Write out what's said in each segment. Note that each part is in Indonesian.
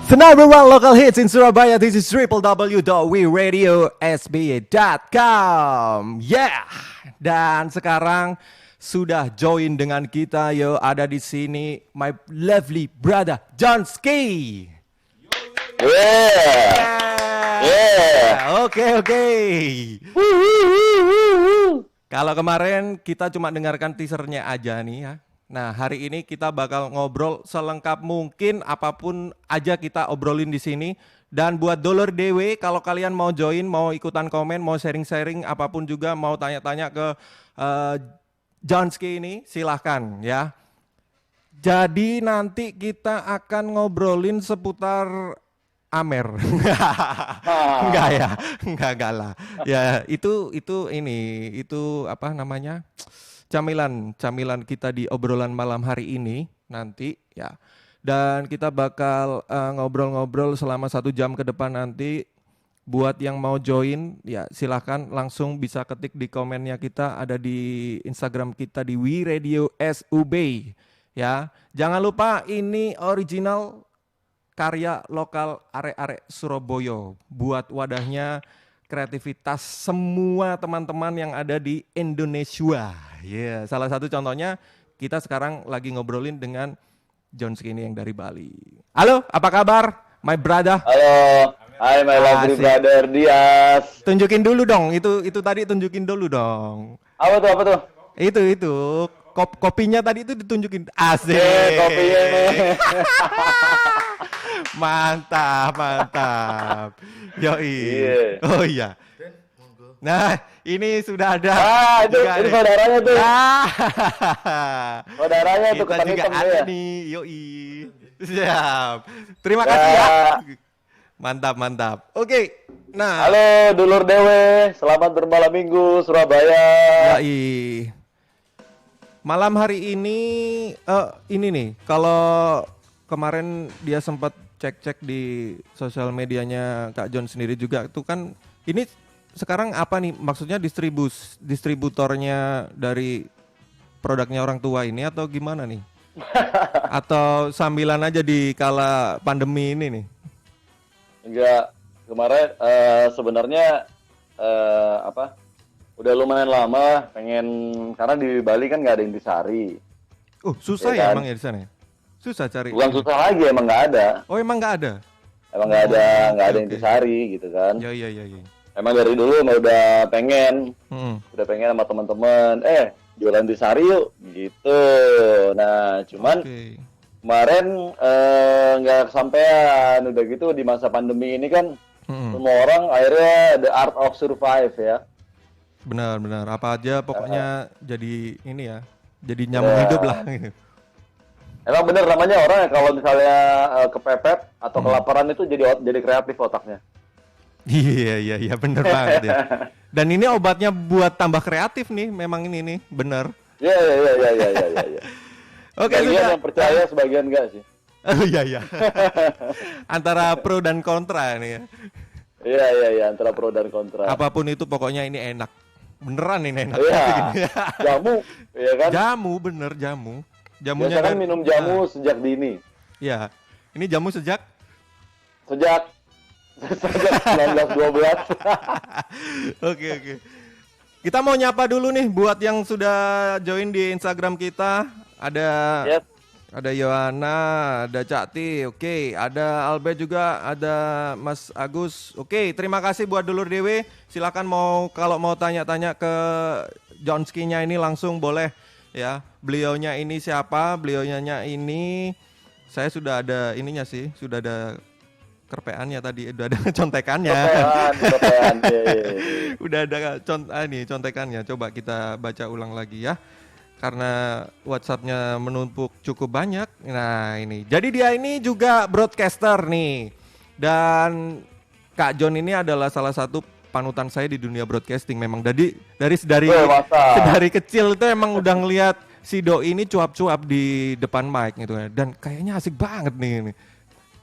The number one local hits in Surabaya. This is www.weradiosba.com. Yeah. Dan sekarang sudah join dengan kita yo, ada di sini my lovely brother Jonski. Oke. Kalau kemarin kita cuma dengarkan teasernya aja nih ya. Nah, hari ini kita bakal ngobrol selengkap mungkin, apapun aja kita obrolin di sini. Dan buat Dolor Dewe, kalau kalian mau join, mau ikutan komen, mau sharing-sharing, apapun juga, mau tanya-tanya ke Jonski ini, silahkan ya. Jadi nanti kita akan ngobrolin seputar Amer. Enggak ya, enggak lah. Ya, itu apa namanya? Camilan kita di obrolan malam hari ini nanti ya. Dan kita bakal ngobrol-ngobrol selama 1 jam ke depan nanti. Buat yang mau join ya silahkan langsung bisa ketik di komennya, kita ada di Instagram kita di WeRadioSUB ya. Jangan lupa ini original karya lokal arek-arek Surabaya buat wadahnya kreativitas semua teman-teman yang ada di Indonesia. Ya, salah satu contohnya kita sekarang lagi ngobrolin dengan Jonski ini yang dari Bali. Halo, apa kabar, my brother? Halo, hai my lovely brother Dias. Tunjukin dulu dong, itu tadi tunjukin dulu dong. Apa tuh? Itu kopinya tadi itu ditunjukin. Asik. Kopinya nih. Mantap. Yoi. Yeah. Oh iya. Nah, ini sudah ada. Itu saudaranya tuh. Saudaranya tuh Kita juga hitam ada ya. nih. Yoi. Siap. Terima kasih ya. Mantap. Oke. Nah. Halo, dulur Dewe. Selamat bermalam minggu Surabaya. Yoi. Malam hari ini nih, kalau kemarin dia sempat cek di sosial medianya Kak Jon sendiri juga tuh kan, ini sekarang apa nih maksudnya distributornya dari produknya orang tua ini atau gimana nih? Atau sambilan aja di kala pandemi ini nih? Enggak, kemarin sebenarnya udah lumayan lama pengen, karena di Bali kan nggak ada intisari. Susah ya, kan? Emang ya di sana ya? Susah cari. Bukan susah lagi, emang nggak ada. Oh, emang nggak ada? Emang nggak ada intisari gitu kan. Iya. Emang dari dulu udah pengen sama teman-teman, jualan intisari yuk gitu. Nah, cuman kemarin nggak kesampaian. Udah gitu di masa pandemi ini kan semua orang akhirnya the art of survive ya. Benar. Apa aja pokoknya jadi ini ya, jadi nyambung hidup lah. Emang bener namanya orang ya kalau misalnya kepepet atau kelaparan itu jadi kreatif otaknya. Iya bener banget ya. Dan ini obatnya buat tambah kreatif nih, memang ini nih, bener. Iya. Oke, sebagian yang percaya, sebagian enggak sih. Oh iya. Antara pro dan kontra nih ya. Iya, antara pro dan kontra. Apapun itu pokoknya ini enak. Beneran ini enak. Iya. Jamu, ya kan? Jamu. Jamunya kan minum jamu sejak dini. Iya. Ini jamu sejak 1912. Oke. Kita mau nyapa dulu nih buat yang sudah join di Instagram kita. Ada Yohana, ada Cak Ti, oke. Ada Albert juga, ada Mas Agus. Oke, terima kasih buat dulur Dewe. Silakan kalau mau tanya-tanya ke Jonski-nya ini langsung boleh ya. Beliaunya ini siapa? Beliaunya ini saya sudah ada ininya sih, sudah ada kerpeannya tadi, udah ada contekannya. Kerpean. Udah ada contekannya. Coba kita baca ulang lagi ya. Karena WhatsApp-nya menumpuk cukup banyak. Nah, ini. Jadi dia ini juga broadcaster nih. Dan Kak Jon ini adalah salah satu panutan saya di dunia broadcasting. Memang dari kecil itu emang udah ngelihat si Doi ini cuap-cuap di depan mic gitu ya. Dan kayaknya asik banget nih.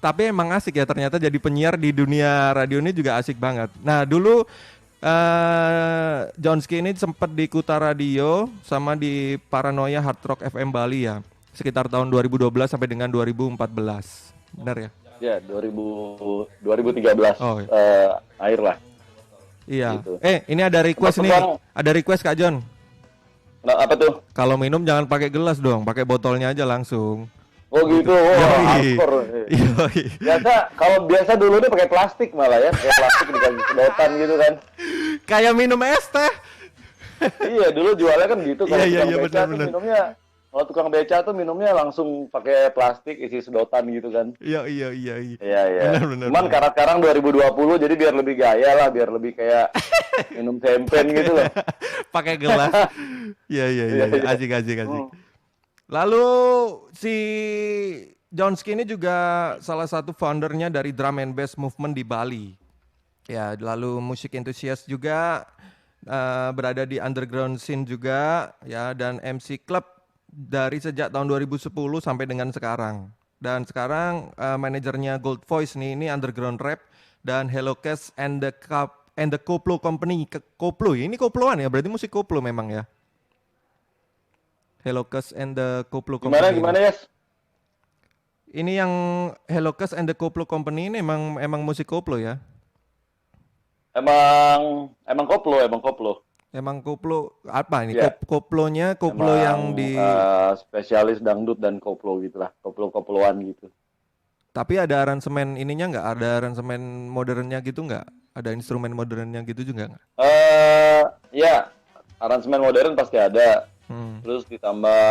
Tapi emang asik ya, ternyata jadi penyiar di dunia radio ini juga asik banget. Nah, dulu Jonski ini sempat di Kuta Radio sama di Paranoia Hard Rock FM Bali ya, sekitar tahun 2012 sampai dengan 2014. Benar ya? Ya, 2013 Oh iya. akhir lah Iya. gitu. Ini ada request Termasuk nih. Bang, Ada request Kak John. nah, apa tuh? Kalau minum jangan pakai gelas dong, pakai botolnya aja langsung. Oh Gitu. gitu, wah Yoi. hardcore. Yoi. Kalau biasa dulu nih pakai plastik malah ya, pakai plastik dikasih sedotan gitu kan. Kayak minum es teh. Iya, dulu jualnya kan gitu. Iya Kalau iya tukang iya beca tuh benar-benar. minumnya, kalau tukang beca tuh minumnya langsung pakai plastik isi sedotan gitu kan. Iya iya iya iya. Iya, iya. Benar benar Cuman benar. sekarang 2020 jadi biar lebih gaya lah, biar lebih kayak minum champagne Pakai gitu loh. pakai gelas. Iya iya iya Iya, iya. iya. Asik asik asik. Hmm. Lalu si Johnsky ini juga salah satu foundernya dari drum and bass movement di Bali. Ya, lalu musik enthusiast juga, berada di underground scene juga ya, dan MC Club dari sejak tahun 2010 sampai dengan sekarang. Dan sekarang manajernya Gold Voice nih, ini underground rap, dan Hellocast and the Koplo Company. Koplo, ini koploan ya, berarti musik koplo memang ya. Hellocast and the Koplo Gimana Company ini. gimana Yes? Ini yang Hellocast and the Koplo Company ini emang musik koplo ya. Emang koplo, emang koplo. Emang koplo apa ini? Ya, Koplonya koplo yang emang di, spesialis dangdut dan koplo gitulah, koplo-koploan gitu. tapi ada aransemen ininya nggak? Ada aransemen modernnya gitu nggak? Ada instrumen modernnya gitu juga nggak? Ya, aransemen modern pasti ada. Hmm. Terus ditambah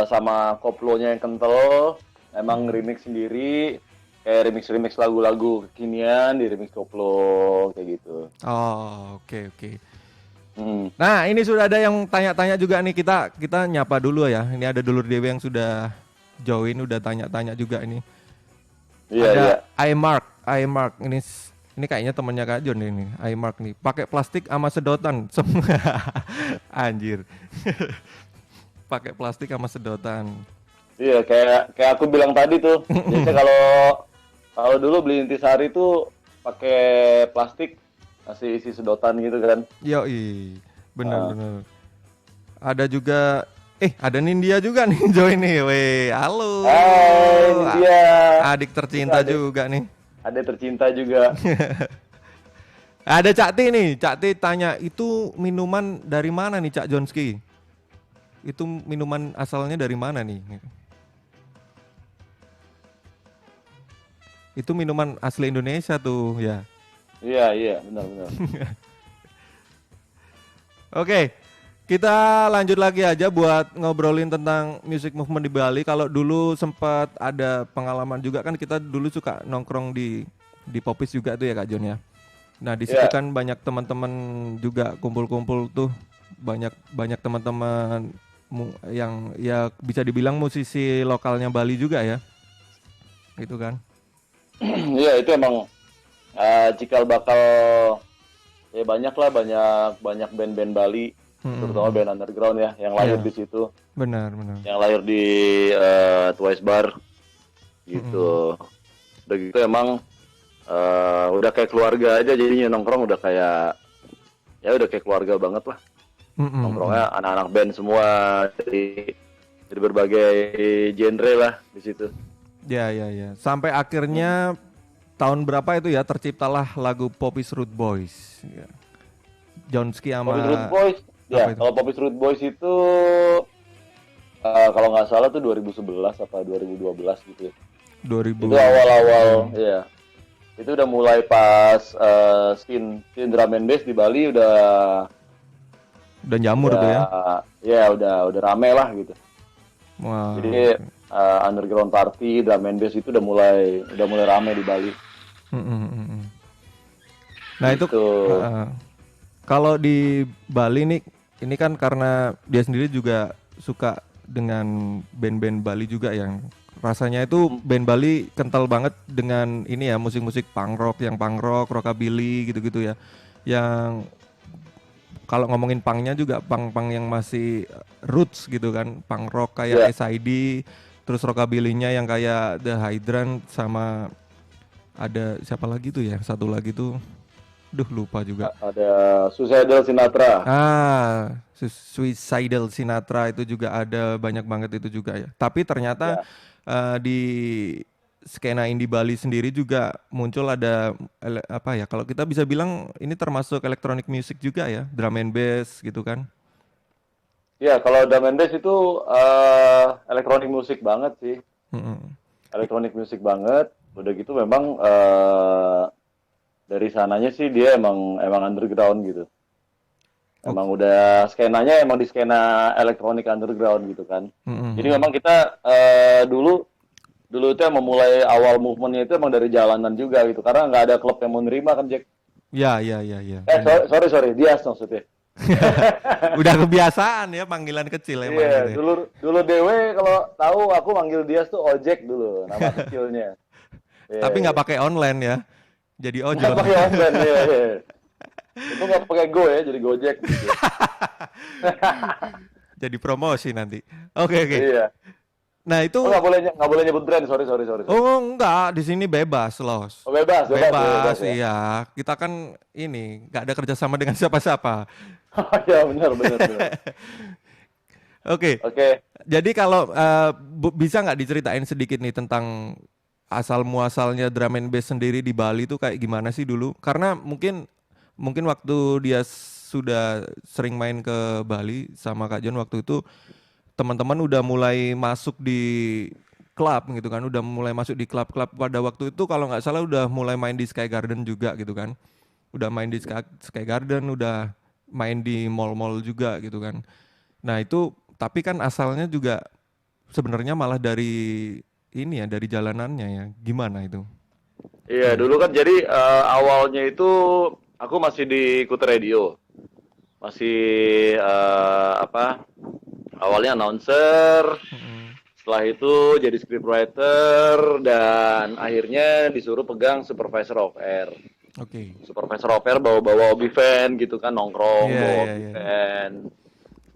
sama koplonya yang kental, emang remix sendiri, kayak remix lagu-lagu kekinian di remix koplo kayak gitu. Oh, oke oke. Hmm. Nah, ini sudah ada yang tanya-tanya juga nih, kita nyapa dulu ya. Ini ada dulur Dewi yang sudah join, udah tanya-tanya juga ini. Iya, Ada iya. iMark ini kayaknya temannya Kak John ini. iMark nih, pakai plastik sama sedotan semua. Anjir. Pakai plastik sama sedotan. Iya, kayak aku bilang tadi tuh. Biasanya kalau kalau dulu beli intisari tuh pakai plastik, kasih isi sedotan gitu kan. Yoi, Ah. benar-benar. Ada juga, ada Nindya juga nih join nih. Weh, halo. Hai, ini dia. Adik tercinta juga nih. Ada tercinta juga. Ada Cak T nih, Cak T tanya, itu minuman dari mana nih Cak Jonski? Itu minuman asalnya dari mana nih? Itu minuman asli Indonesia tuh ya. Iya, iya, benar-benar. Oke, kita lanjut lagi aja buat ngobrolin tentang music movement di Bali. Kalau dulu sempat ada pengalaman juga kan, kita dulu suka nongkrong di Popis juga tuh ya Kak Jon ya. Nah, di situ Iya. kan banyak teman-teman juga kumpul-kumpul tuh, banyak banyak teman-teman yang ya bisa dibilang musisi lokalnya Bali juga ya. Gitu kan. Iya, itu emang cikal bakal ya banyak lah, banyak band-band Bali, terutama band underground ya, yang lahir Iya. di situ, Benar, benar. yang lahir di Twice Bar gitu. Udah gitu emang udah kayak keluarga aja, jadinya nongkrong udah kayak ya udah kayak keluarga banget lah. Nongkrongnya anak-anak band semua dari berbagai genre lah di situ. Ya, ya, ya. Sampai akhirnya tahun berapa itu ya terciptalah lagu Popis Root Boys. Ya. Jonski sama Popis Root Boys, ya apa itu? kalau Popis Root Boys itu kalau nggak salah tuh 2011 apa 2012 gitu ya. 2000. Itu awal-awal, ya. Itu udah mulai pas scene drum and bass di Bali udah jamur tuh ya. Ya udah rame lah gitu. Wah. Jadi underground party, drum and bass itu udah mulai rame di Bali. Nah itu Gitu. kalau di Bali nih, ini kan karena dia sendiri juga suka dengan band-band Bali juga yang rasanya itu band Bali kental banget dengan ini ya, musik-musik punk rock, rockabilly gitu-gitu ya. Yang kalau ngomongin punknya juga punk-punk yang masih roots gitu kan, punk rock kayak SID, terus rockabilly-nya yang kayak The Hydrant sama ada siapa lagi tuh ya, satu lagi tuh, lupa juga. Ada Suicidal Sinatra. Suicidal Sinatra itu juga ada, banyak banget itu juga ya. Tapi ternyata di skena indie Bali sendiri juga muncul ada apa ya? Kalau kita bisa bilang ini termasuk electronic music juga ya, drum and bass gitu kan? Ya, kalau drum and bass itu elektronik musik banget sih. Mm-mm. Elektronik musik banget. Udah gitu memang dari sananya sih dia emang underground gitu. Oke. Emang udah skenanya emang di skena elektronik underground gitu kan. Jadi Mm-mm. memang kita dulu dulu itu emang mulai awal movementnya itu emang dari jalanan juga gitu. Karena nggak ada klub yang mau nerima kan Jack. Ya, ya, ya, ya, benar. Sorry, Dias maksudnya. Udah kebiasaan ya panggilan kecil emang Iya, gitu ya. dulu dulu Dewe kalau tahu aku manggil Dias tuh Ojek dulu, nama kecilnya. Iya, Tapi nggak iya. pakai online ya, jadi Nggak ojol. pakai online, iya, iya. Itu nggak pakai Go ya, jadi Gojek gitu. Jadi promosi nanti. Oke, oke. Iya. Nah Oh, itu, nggak boleh nyebut brand, sorry. oh enggak, di sini bebas los. Oh, bebas Bebas, ya. iya. Kita kan ini nggak ada kerjasama dengan siapa-siapa. Oh ya, benar. Oke, Oke. jadi kalau bisa nggak diceritain sedikit nih tentang asal muasalnya drum and bass sendiri di Bali itu kayak gimana sih dulu? Karena mungkin mungkin waktu dia sudah sering main ke Bali sama Kak John waktu itu teman-teman udah mulai masuk di klub gitu kan, udah mulai masuk di klub-klub pada waktu itu kalau nggak salah udah mulai main di Sky Garden juga gitu kan. Udah main di Sky Garden, udah main di mall-mall juga gitu kan. Nah itu tapi kan asalnya juga sebenarnya malah dari ini ya dari jalanannya ya. Gimana itu? Iya, John? dulu kan jadi awalnya itu aku masih di Kutu Radio. Masih apa? Awalnya announcer, Mm-mm. setelah itu jadi scriptwriter dan akhirnya disuruh pegang supervisor of air. Oke. Supervisor of air bawa-bawa obi fan gitu kan, nongkrong Iya, bawa iya, obi iya. fan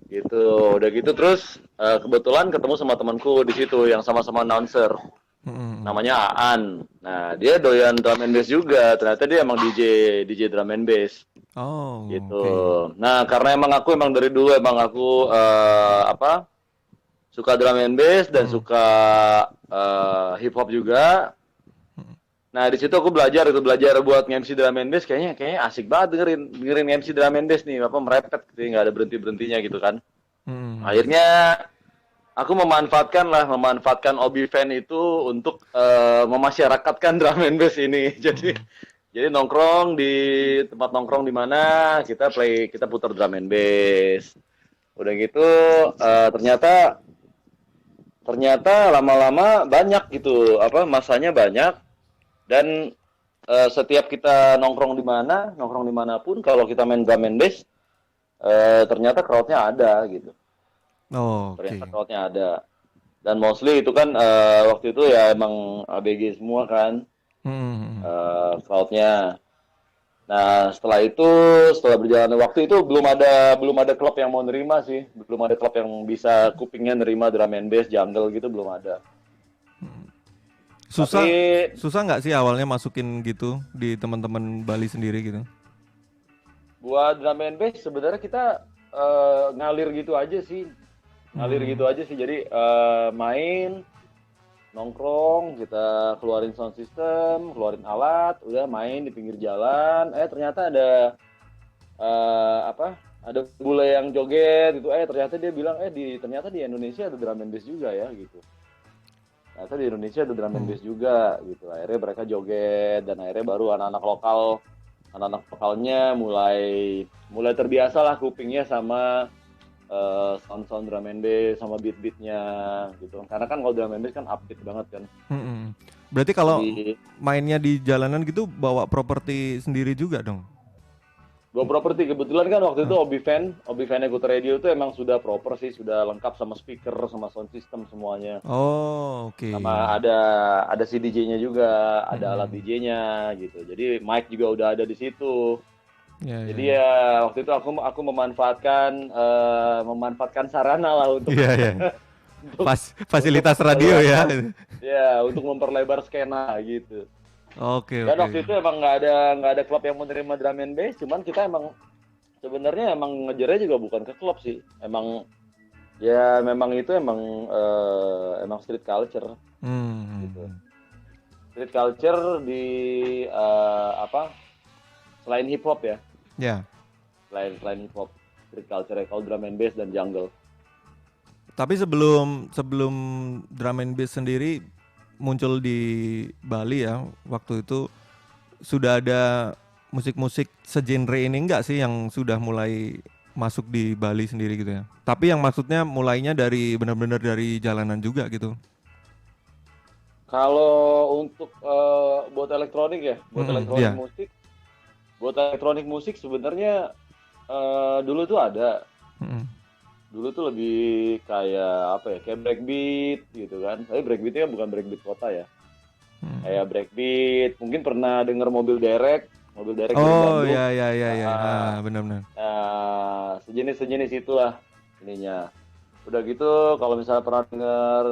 gitu. Udah gitu terus kebetulan ketemu sama temanku di situ yang sama-sama announcer. Mm-mm. Namanya Aan. Nah, dia doyan drum and bass juga. Ternyata dia emang DJ drum and bass Oh, gitu. oke. Nah, karena emang dari dulu emang aku apa? Suka drum and bass dan Mm-mm. suka hip hop juga. Nah, di situ aku belajar buat MC drum and bass kayaknya asik banget dengerin MC drum and bass nih, apa merepet gitu, nggak ada berhentinya gitu kan. Mm-mm. Akhirnya aku memanfaatkan Obi Fan itu untuk memasyarakatkan drum and bass ini. Mm-mm. Jadi nongkrong di tempat nongkrong di mana kita putar drum and bass. Udah gitu ternyata ternyata lama-lama banyak gitu apa masanya banyak dan setiap kita nongkrong dimanapun kalau kita main drum and bass ternyata crowdnya ada gitu. Oh, Ternyata oke. crowdnya ada. Dan mostly itu kan waktu itu ya emang ABG semua kan Mm-mm. crowdnya. Nah setelah berjalannya waktu itu belum ada klub yang mau nerima sih, belum ada klub yang bisa kupingnya nerima drum and bass, jungle gitu belum ada. Tapi Susah, susah nggak sih awalnya masukin gitu di teman-teman Bali sendiri gitu? buat drum and bass sebenarnya kita ngalir gitu aja sih, Hmm. Jadi main nongkrong, kita keluarin sound system, keluarin alat, udah main di pinggir jalan. Ternyata ada apa? Ada bule yang joget gitu. Ternyata dia bilang, ternyata di Indonesia ada drum and bass juga ya gitu. Ternyata di Indonesia ada drum and Hmm. bass juga gitu. Akhirnya mereka joget dan akhirnya baru anak-anak lokalnya mulai terbiasa lah kupingnya sama sound drum and bass sama beat-beatnya gitu. Karena kan kalau drum and bass kan upbeat banget kan. Mm-mm. Berarti kalau Jadi mainnya di jalanan gitu bawa properti sendiri juga dong? dua properti kebetulan kan waktu Hah. itu Obi Fan Eco Radio itu emang sudah proper sih, sudah lengkap sama speaker, sama sound system semuanya. Oh, oke. Sama ada si DJ-nya juga, ada alat Mm-mm. DJ-nya gitu. Jadi mic juga udah ada di situ. Ya, ya, Jadi ya. ya waktu itu aku memanfaatkan sarana lah untuk Iya, ya. untuk untuk Fasilitas radio ya. untuk memperlebar skena gitu. Oke, Dan waktu oke. itu emang nggak ada klub yang menerima drum and bass, cuman kita emang sebenarnya emang ngejarnya juga bukan ke klub sih. Memang itu emang street culture gitu. Hmm. street culture di apa? Selain hip hop ya. Ya. Selain hip hop, street culture kalau drum and bass dan jungle. Tapi sebelum drum and bass sendiri muncul di Bali ya, waktu itu sudah ada musik-musik segenre ini enggak sih yang sudah mulai masuk di Bali sendiri gitu ya? Tapi yang maksudnya mulainya dari benar-benar dari jalanan juga gitu. Kalau untuk buat elektronik ya, Iya. buat elektronik musik sebenarnya dulu tuh ada. Mm-mm. Dulu tuh lebih kayak apa ya, kayak breakbeat gitu kan. Tapi breakbeatnya bukan breakbeat kota ya. Kayak breakbeat, mungkin pernah denger mobil derek dari Oh Bandung. ya ya ya ya, Nah, benar-benar. sejenis itulah ininya. Udah gitu, kalau misalnya pernah denger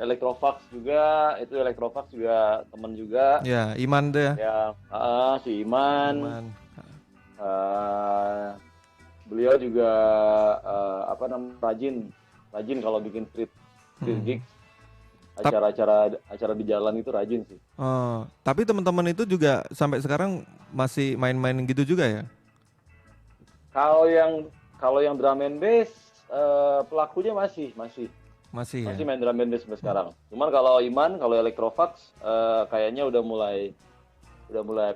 Electrofax juga, itu Electrofax juga temen juga. Ya, Iman tuh ya. Yang si Iman, Iman. eh, beliau juga apa namanya rajin kalau bikin street gigs, acara di jalan itu rajin sih. Oh, tapi teman-teman itu juga sampai sekarang masih main-main gitu juga ya? Kalau yang drum and bass pelakunya Masih ya. masih main drum and bass sampai sekarang. Cuman kalau Iman, kalau Electrofax kayaknya udah mulai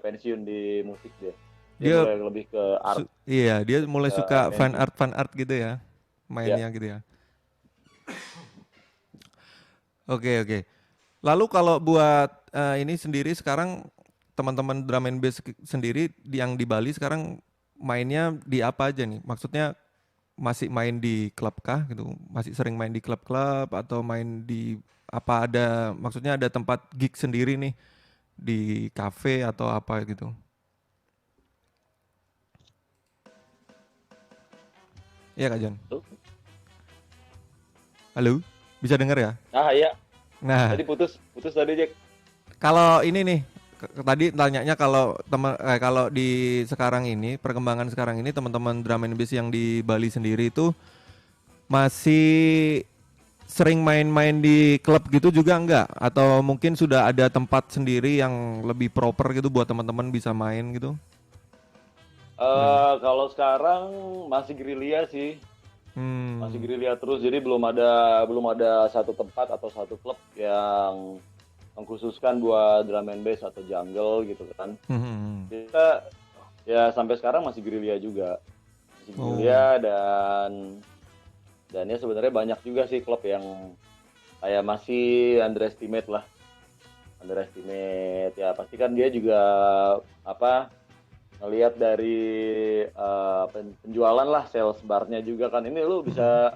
pensiun di musik dia. Dia Dia mulai lebih ke art. iya, dia mulai suka fan art gitu ya, mainnya Ya. gitu ya. Oke oke. Lalu kalau buat ini sendiri sekarang teman-teman drum and bass sendiri yang di Bali sekarang mainnya di apa aja nih? Maksudnya masih main di klub kah gitu? Masih sering main di klub-klub atau main di apa ada maksudnya ada tempat gig sendiri nih di cafe atau apa gitu? Iya Kak John. Tuh. Halo, bisa dengar ya? Iya. Nah, Tadi putus tadi Jack. kalau ini nih tadi tanyanya kalau kalau di sekarang ini perkembangan sekarang ini teman-teman drum and bass yang di Bali sendiri itu masih sering main-main di klub gitu juga enggak? Atau mungkin sudah ada tempat sendiri yang lebih proper gitu buat teman-teman bisa main gitu? Gimana? Kalau sekarang masih gerilya sih. Masih Hmm. gerilya terus, jadi belum ada satu tempat atau satu klub yang mengkhususkan buat drum and bass atau jungle gitu kan. Hmm. Kita ya sampai sekarang masih gerilya juga, masih Oh. gerilya dan ya sebenarnya banyak juga sih klub yang kayak masih underestimate ya, pasti kan dia juga apa ngelihat dari penjualan lah, sales barnya juga kan, ini lu bisa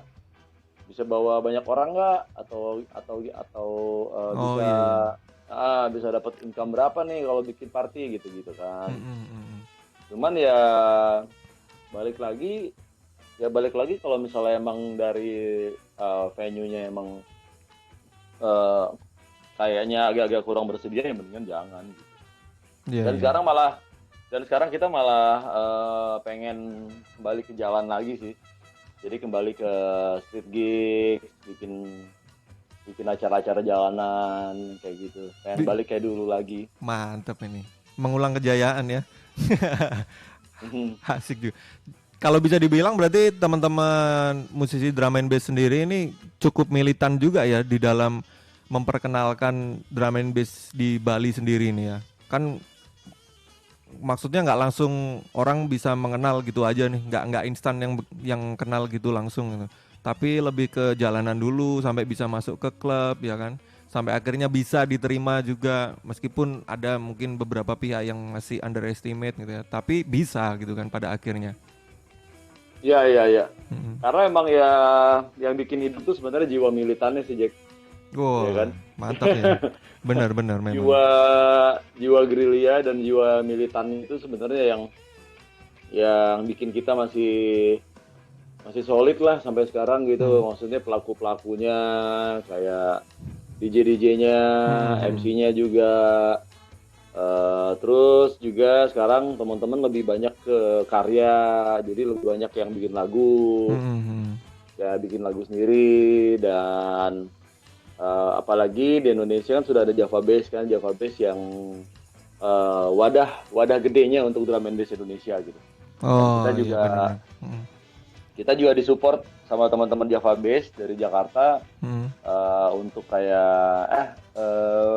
bisa bawa banyak orang nggak, atau Oh bisa iya iya. bisa dapat income berapa nih kalau bikin party gitu kan. Hmm. Cuman balik lagi balik lagi kalau misalnya emang dari venue-nya emang eh, kayaknya agak-agak kurang bersedia, ya mendingan jangan gitu. Iya Dan iya. sekarang kita malah pengen kembali ke jalan lagi sih. Jadi kembali ke street gig, bikin bikin acara-acara jalanan kayak gitu. Pengen Bi- balik kayak dulu lagi. Mantap ini. Mengulang kejayaan ya. Asik juga. Kalau bisa dibilang berarti teman-teman musisi drum and bass sendiri ini cukup militan juga ya di dalam memperkenalkan drum and bass di Bali sendiri ini ya. Kan maksudnya nggak langsung orang bisa mengenal gitu aja nih, nggak instan yang kenal gitu langsung gitu. Tapi lebih ke jalanan dulu sampai bisa masuk ke klub ya kan. Sampai akhirnya bisa diterima juga meskipun ada mungkin beberapa pihak yang masih underestimate gitu ya. Tapi bisa gitu kan pada akhirnya. Iya, iya, iya. Mm-mm. Karena emang ya yang bikin hidup tuh sebenarnya jiwa militannya sih, Jack. Ya Wah, kan? mantap ya. Benar-benar memang. Jiwa jiwa gerilya dan jiwa militan itu sebenarnya yang bikin kita masih masih solid lah sampai sekarang gitu. Hmm. Maksudnya pelaku-pelakunya kayak DJ-DJ-nya, Hmm. MC-nya juga. Terus juga sekarang teman-teman lebih banyak ke karya, jadi lebih banyak yang bikin lagu, Hmm. ya bikin lagu sendiri, dan Apalagi di Indonesia kan sudah ada Java Bass kan, Java Bass yang wadah gedenya untuk drum and bass Indonesia gitu. Dan Oh iya benar. kita juga disupport sama teman-teman Java Bass dari Jakarta untuk kayak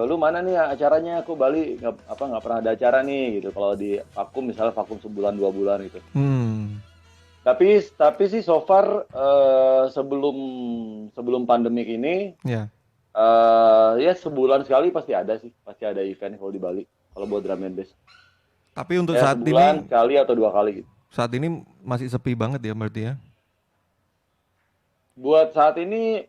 lu mana nih acaranya, aku Bali nggak pernah ada acara nih gitu. Kalau di vakum misalnya vakum sebulan 2 bulan gitu. Tapi sih so far sebelum pandemik ini ya sebulan sekali pasti ada event kalau di Bali kalau buat drum and bass. Tapi untuk Ya saat sebulan ini sekali atau 2 kali gitu. saat ini masih sepi banget ya berarti ya. Buat saat ini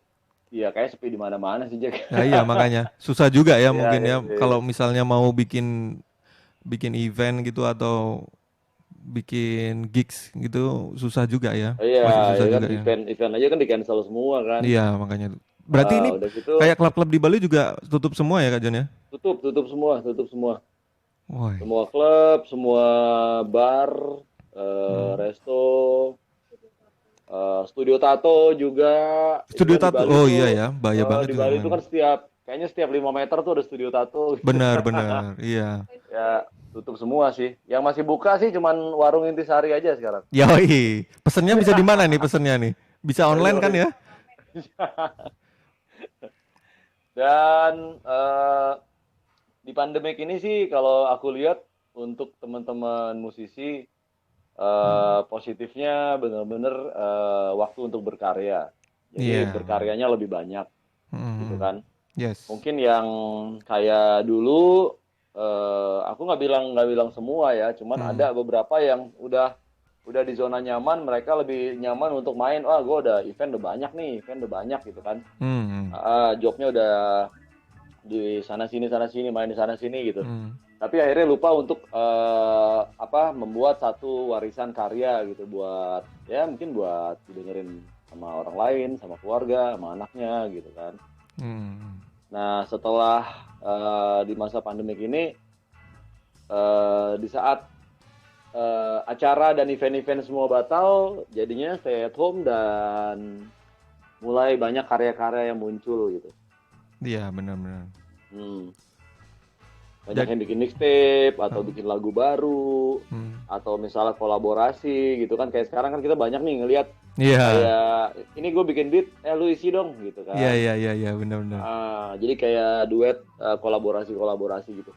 ya kayak sepi di mana-mana sih Jack. Ya iya makanya susah juga ya Iya, mungkin iya, ya kalau iya. misalnya mau bikin bikin event gitu atau bikin gigs gitu susah juga ya. Iya, Masih susah ya kan juga ya. event aja kan di cancel semua kan. Iya makanya. Berarti ini Udah gitu kayak klub-klub di Bali juga tutup semua ya Kak Jon ya? tutup semua. Woi. Semua klub, semua bar, Hmm. resto, studio tato juga. Itu Studio kan di tato. Bali Oh iya tuh, ya, bahaya banget di itu Bali tuh memang. kan kayaknya setiap 5 meter tuh ada studio tato. Benar, benar. Iya. Ya tutup semua sih. Yang masih buka sih cuman warung Intisari aja sekarang. Yoi. Pesennya bisa di mana nih pesennya nih? Bisa online kan Yoi. ya? Dan di pandemik ini sih kalau aku lihat untuk teman-teman musisi Hmm. positifnya benar-benar waktu untuk berkarya. Jadi Iya. berkaryanya lebih banyak gitu Hmm. kan. Yes. Mungkin yang kayak dulu aku nggak bilang semua ya, cuman Hmm. ada beberapa yang udah di zona nyaman, mereka lebih nyaman untuk main. Wah, gue udah event udah banyak gitu kan. Hmm. Jobnya udah di sana sini main di sana sini gitu. Hmm. Tapi akhirnya lupa untuk membuat satu warisan karya gitu buat ya mungkin buat didengerin sama orang lain, sama keluarga, sama anaknya gitu kan. Hmm. Nah setelah di masa pandemik ini di saat acara dan event-event semua batal, jadinya stay at home dan mulai banyak karya-karya yang muncul gitu. Iya, benar-benar. Hmm. Banyak Jadi, yang bikin mixtape atau bikin lagu baru atau misalnya kolaborasi gitu kan, kayak sekarang kan kita banyak nih ngelihat iya, kayak ini gue bikin beat lu isi dong gitu iya, kan. iya, iya, iya, benar-benar. Jadi kayak duet, kolaborasi gitu.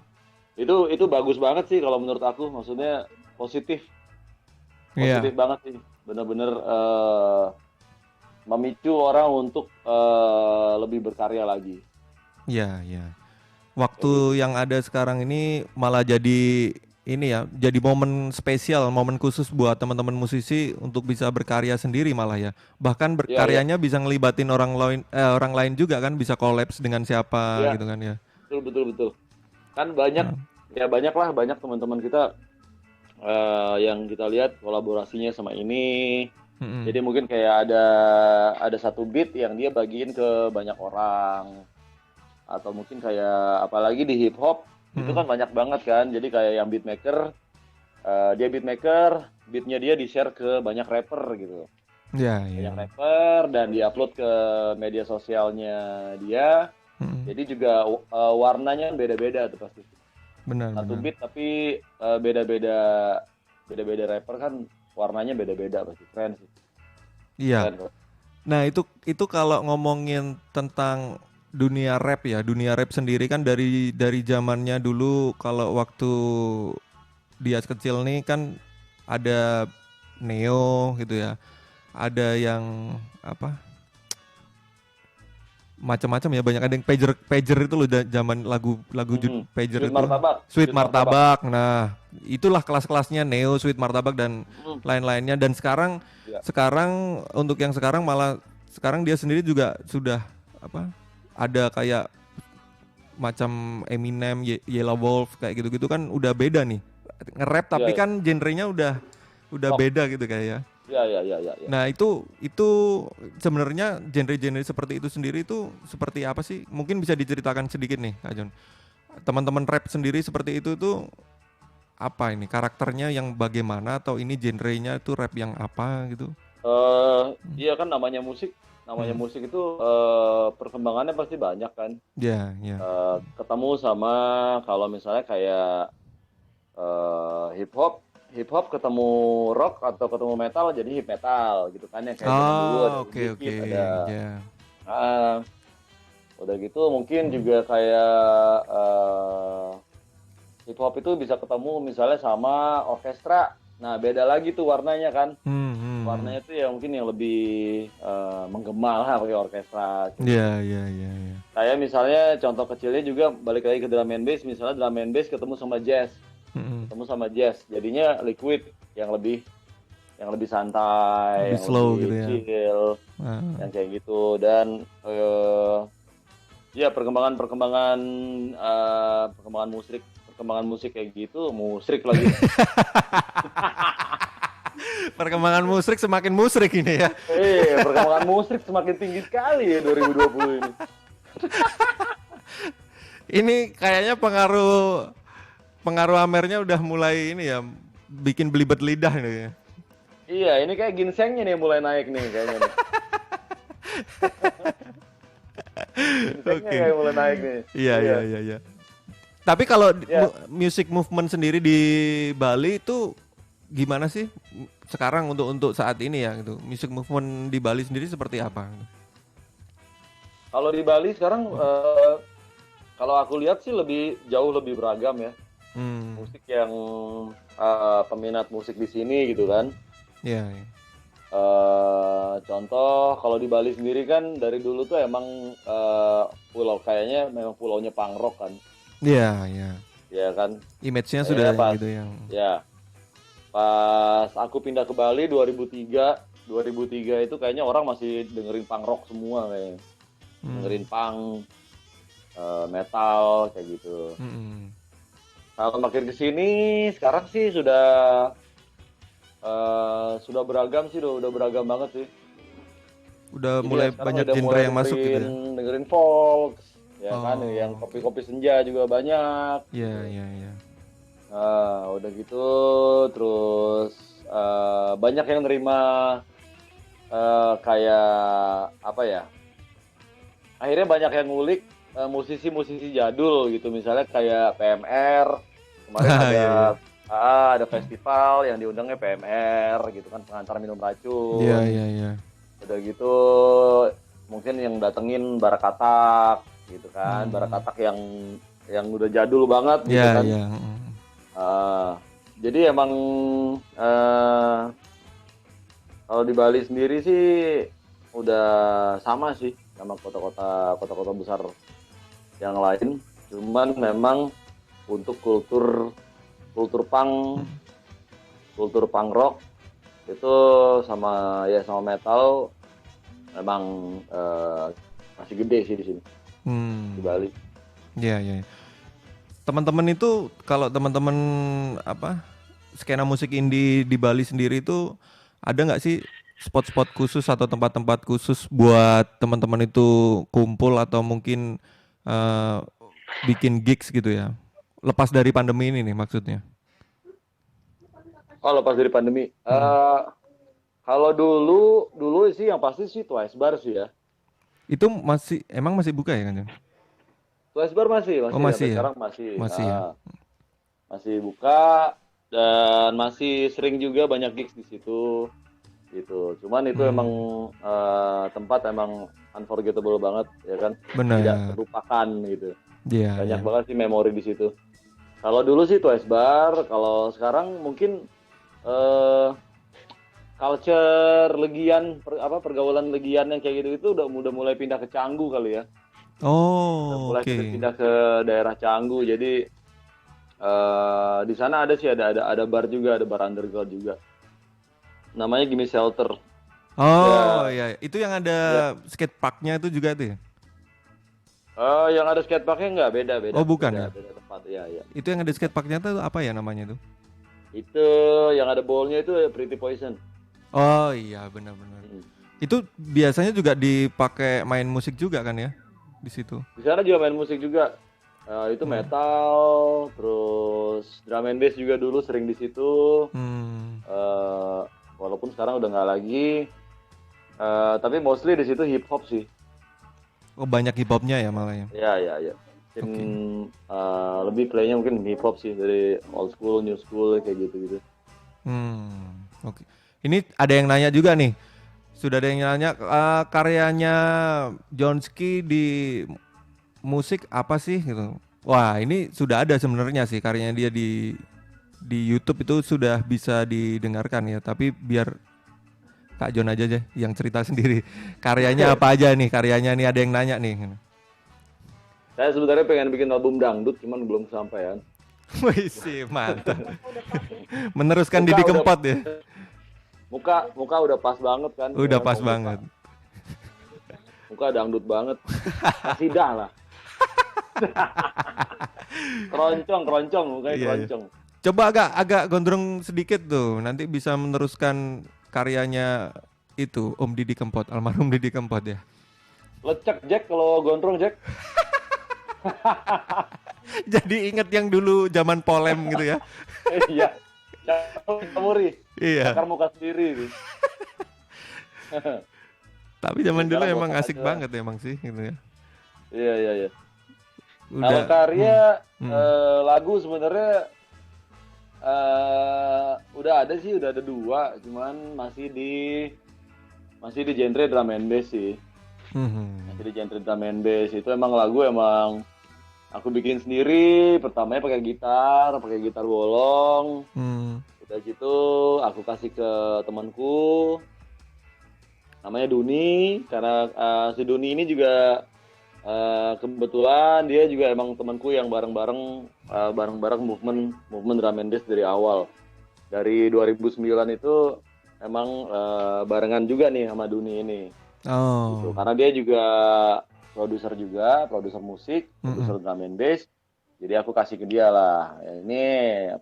Itu bagus banget sih kalau menurut aku, maksudnya positif Iya, positif banget sih, bener-bener memicu orang untuk lebih berkarya lagi iya, iya. kayak gitu. Waktu yang ada sekarang ini malah jadi ini ya, jadi momen spesial, momen khusus buat teman-teman musisi untuk bisa berkarya sendiri malah ya. Bahkan Iya, iya, berkaryanya bisa ngelibatin orang lain juga kan, bisa collabs dengan siapa iya, gitu kan ya. betul betul betul. Kan banyak, Nah, ya banyak teman-teman kita yang kita lihat kolaborasinya sama ini. mm-mm. Jadi mungkin kayak ada satu beat yang dia bagiin ke banyak orang, atau mungkin kayak apalagi di hip hop itu Mm-mm. kan banyak banget kan. Jadi kayak yang beatmaker, dia beatmaker, beatnya dia di-share ke banyak rapper gitu. Ya, Banyak ya. rapper dan diupload ke media sosialnya dia. Mm-mm. Jadi juga warnanya beda-beda tuh pasti. Satu Benar-benar. beat tapi beda-beda beda-beda rapper kan warnanya beda-beda pasti. Keren sih. Iya. Keren kok. Nah, itu kalau ngomongin tentang dunia rap ya, dunia rap sendiri kan dari zamannya dulu kalau waktu dia kecil nih kan ada Neo gitu ya. Ada yang apa? Macam-macam ya, banyak ada yang pager pager itu loh zaman lagu pager Sweet itu. Martabak, Sweet Sweet Martabak. Martabak. Nah, itulah kelas-kelasnya Neo, Sweet Martabak dan Mm, lain-lainnya dan sekarang ya, sekarang untuk yang sekarang malah sekarang dia sendiri juga sudah apa? Ada kayak macam Eminem, Yellow Wolf kayak gitu-gitu kan udah beda nih. Nge-rap ya, tapi ya. kan genrenya udah Rock. beda gitu kayak ya. Ya, ya, ya, ya, ya. Nah itu sebenarnya genre-genre seperti itu sendiri itu seperti apa sih? Mungkin bisa diceritakan sedikit nih Kak Jon. Teman-teman rap sendiri seperti itu tuh apa ini karakternya yang bagaimana atau ini genrenya itu rap yang apa gitu? Iya kan namanya musik. namanya musik itu perkembangannya pasti banyak kan. Ya, ya. Ketemu sama kalau misalnya kayak hip hop ketemu rock atau ketemu metal jadi hip metal gitu kan yang kayak zaman dulu ada Oh, oke, indie oke. kid ada Ya. ah, udah gitu mungkin juga kayak hip hop itu bisa ketemu misalnya sama orkestra. Nah, beda lagi tuh warnanya kan. Hmm. Warnanya tuh ya mungkin yang lebih menggema lah pakai orkestra kayak gitu. Ya, ya, ya, ya. Kayak misalnya contoh kecilnya juga balik lagi ke drum and bass, misalnya drum and bass ketemu sama jazz, Mm-mm. ketemu sama jazz, jadinya liquid yang lebih santai, Lebih yang slow gitu lebih ya. chill, Ah. yang kayak gitu. Dan ya perkembangan musik kayak gitu, musik lagi. Perkembangan musrik semakin musrik ini ya. Perkembangan musik semakin tinggi sekali ya 2020 ini. Ini kayaknya pengaruh pengaruh Amernya udah mulai ini ya, bikin belibet lidah ini ya. Iya, ini kayak ginsengnya nih mulai naik nih kayaknya nih. Ginsengnya Oke. kayak mulai naik nih. Iya, Iya. iya, iya, iya. Tapi kalau Ya, music movement sendiri di Bali itu gimana sih sekarang untuk saat ini ya gitu. Music movement di Bali sendiri seperti apa? kalau di Bali sekarang kalau aku lihat sih jauh lebih beragam ya. Hmm. Musik yang peminat musik di sini gitu kan. Iya, iya. Contoh kalau di Bali sendiri kan dari dulu tuh emang pulau kayaknya memang pulaunya punk rock kan. Iya, iya. Ya kan. Image-nya sudah Kayaknya pas gitu yang ya pas aku pindah ke Bali 2003 itu kayaknya orang masih dengerin punk rock semua kayaknya. Dengerin punk, metal kayak gitu. Kalau makin ke sini sekarang sih sudah beragam sih, udah beragam banget sih. udah Jadi ya mulai sekarang banyak udah genre mulai yang masuk gitu ya. dengerin folk, ya kan, yang Oh, oke. kopi-kopi senja juga banyak Iya, gitu. iya, iya. Udah gitu, terus banyak yang nerima kayak apa ya? Akhirnya banyak yang ngulik musisi-musisi jadul gitu, misalnya kayak PMR. Kemarin Ah, iya, iya. ada festival yang diundangnya PMR gitu kan, pengantar minum Iya, racun. iya, iya. Udah gitu mungkin yang datengin Barakatak gitu kan, Barakatak yang udah jadul banget Iya, gitu kan. iya. Jadi emang kalau di Bali sendiri sih udah sama sih sama kota-kota besar yang lain. Cuman memang untuk kultur punk rock itu sama metal memang masih gede sih di sini di Bali. Iya, iya. Teman-teman itu kalau teman-teman apa skena musik indie di Bali sendiri itu ada nggak sih spot-spot khusus atau tempat-tempat khusus buat teman-teman itu kumpul atau mungkin eh, bikin gigs gitu ya? Lepas dari pandemi ini nih maksudnya. Kalau pas dari pandemi, Mm-mm. kalau dulu sih yang pasti sih Twice Bar sih ya. Itu masih buka ya kan? Jon? Twice Bar masih Oh masih masih sampai ya, sekarang masih masih ya. masih buka dan masih sering juga banyak gigs di situ gitu. Cuman itu emang Hmm, tempat emang unforgettable banget ya kan, tidak benar. terlupakan gitu. Iya, Banyak iya. banget sih memori di situ. Kalau dulu sih Twice Bar, kalau sekarang mungkin eh, culture legian pergaulan legian yang kayak gitu itu udah mulai pindah ke Canggu kali ya. Udah Oh, mulai oke. pindah ke daerah Canggu. Jadi di sana ada sih ada bar juga, ada bar underground juga. Namanya Gimme Shelter. Oh, Ya, iya. Itu yang ada ya. skate parknya itu juga tuh ya? Yang ada skateparknya nggak, beda beda Oh, bukan beda ya? beda tempat. Ya ya. Itu yang ada skate parknya tuh apa ya namanya tuh? Itu yang ada ballnya itu Pretty Poison. Oh iya, benar-benar. Hmm. Itu biasanya juga dipakai main musik juga kan ya di situ. Di sana juga main musik juga. Itu Hmm. metal, terus drum and bass juga dulu sering di situ. Hmm. Eh, Walaupun sekarang udah nggak lagi. Tapi mostly di situ hip hop sih. Oh, banyak hip hopnya ya malah ya. Ya, ya, ya. Mungkin Oke. lebih playnya mungkin hip hop sih, dari old school, new school kayak gitu-gitu. Oke. Ini ada yang nanya juga nih. Sudah ada yang nanya karyanya Jonski di musik apa sih gitu. Wah, ini sudah ada sebenarnya sih karyanya dia di YouTube itu sudah bisa didengarkan ya. Tapi biar Kak Jon aja deh yang cerita sendiri. Karyanya apa aja nih? Karyanya nih ada yang nanya nih. Saya sebenarnya pengen bikin album dangdut, cuman belum kesampaian. Wih sih mantap. Meneruskan Muka Didi udah Kempot ya. muka udah pas banget kan, Udah dengan pas muka. banget. Muka dangdut banget. Kasidah lah. Keroncong, mukanya Iya, iya. keroncong. Coba agak gondrong sedikit tuh. Nanti bisa meneruskan karyanya itu Om Didi Kempot, almarhum Didi Kempot ya. Lecek Jack kalau gondrong Jack. Jadi inget yang dulu zaman polem gitu ya. Iya. Camuri. Iya. Cakar muka sendiri itu. Tapi zaman dulu Sekarang emang botak asik aja. banget emang sih gitu ya. Iya, iya, iya. Kalau Udah. karya Hmm. lagu sebenarnya udah ada sih, udah ada dua, cuman masih di genre drum and bass sih. Hmm. Masih di genre drum and bass. Itu emang lagu emang aku bikin sendiri. Pertamanya pakai gitar bolong. Hmm. Udah gitu aku kasih ke temanku namanya Duni, karena si Duni ini juga kebetulan dia juga emang temanku yang bareng-bareng movement drum and bass dari awal. Dari 2009 itu emang barengan juga nih sama Duni ini. Gitu. Oh. Karena dia juga produser musik, produser Mm-mm. drum and bass. Jadi aku kasih ke dia lah. Ya, ini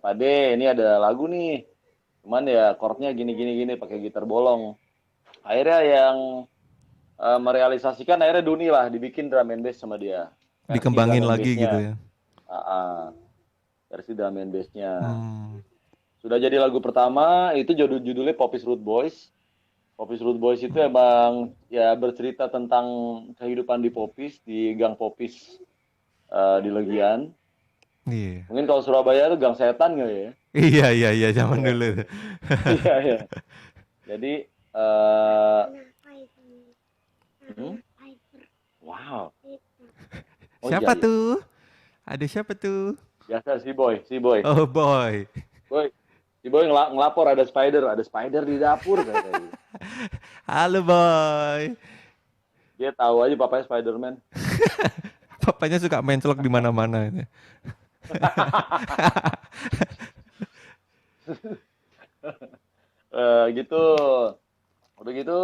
Pak De, ini ada lagu nih. Cuman ya chordnya gini pakai gitar bolong. Akhirnya yang merealisasikan akhirnya Duni lah, dibikin drum and bass sama dia. Versi drum Dikembangin and lagi gitu bass-nya. ya. Ah, ah, versi drum and bass-nya. Hmm. Sudah jadi lagu pertama, itu judulnya Popis Root Boys. Popis Root Boys itu emang ya bercerita tentang kehidupan di Popis, di Gang Popis di Legian. Iya. Mungkin kalau Surabaya itu Gang Setan nggak ya? Iya zaman Iya, dulu tuh. iya, iya. Jadi, eh hmm? Wow. Oh iya, Siapa iya. tuh? Ada siapa tuh? Biasa si Boy, si Boy. Oh boy. Boy, si Boy ngelapor ada spider di dapur katanya. Halo boy. Dia tahu aja papanya Spiderman. Papanya suka mencolok di mana-mana ini. Gitu. Udah gitu,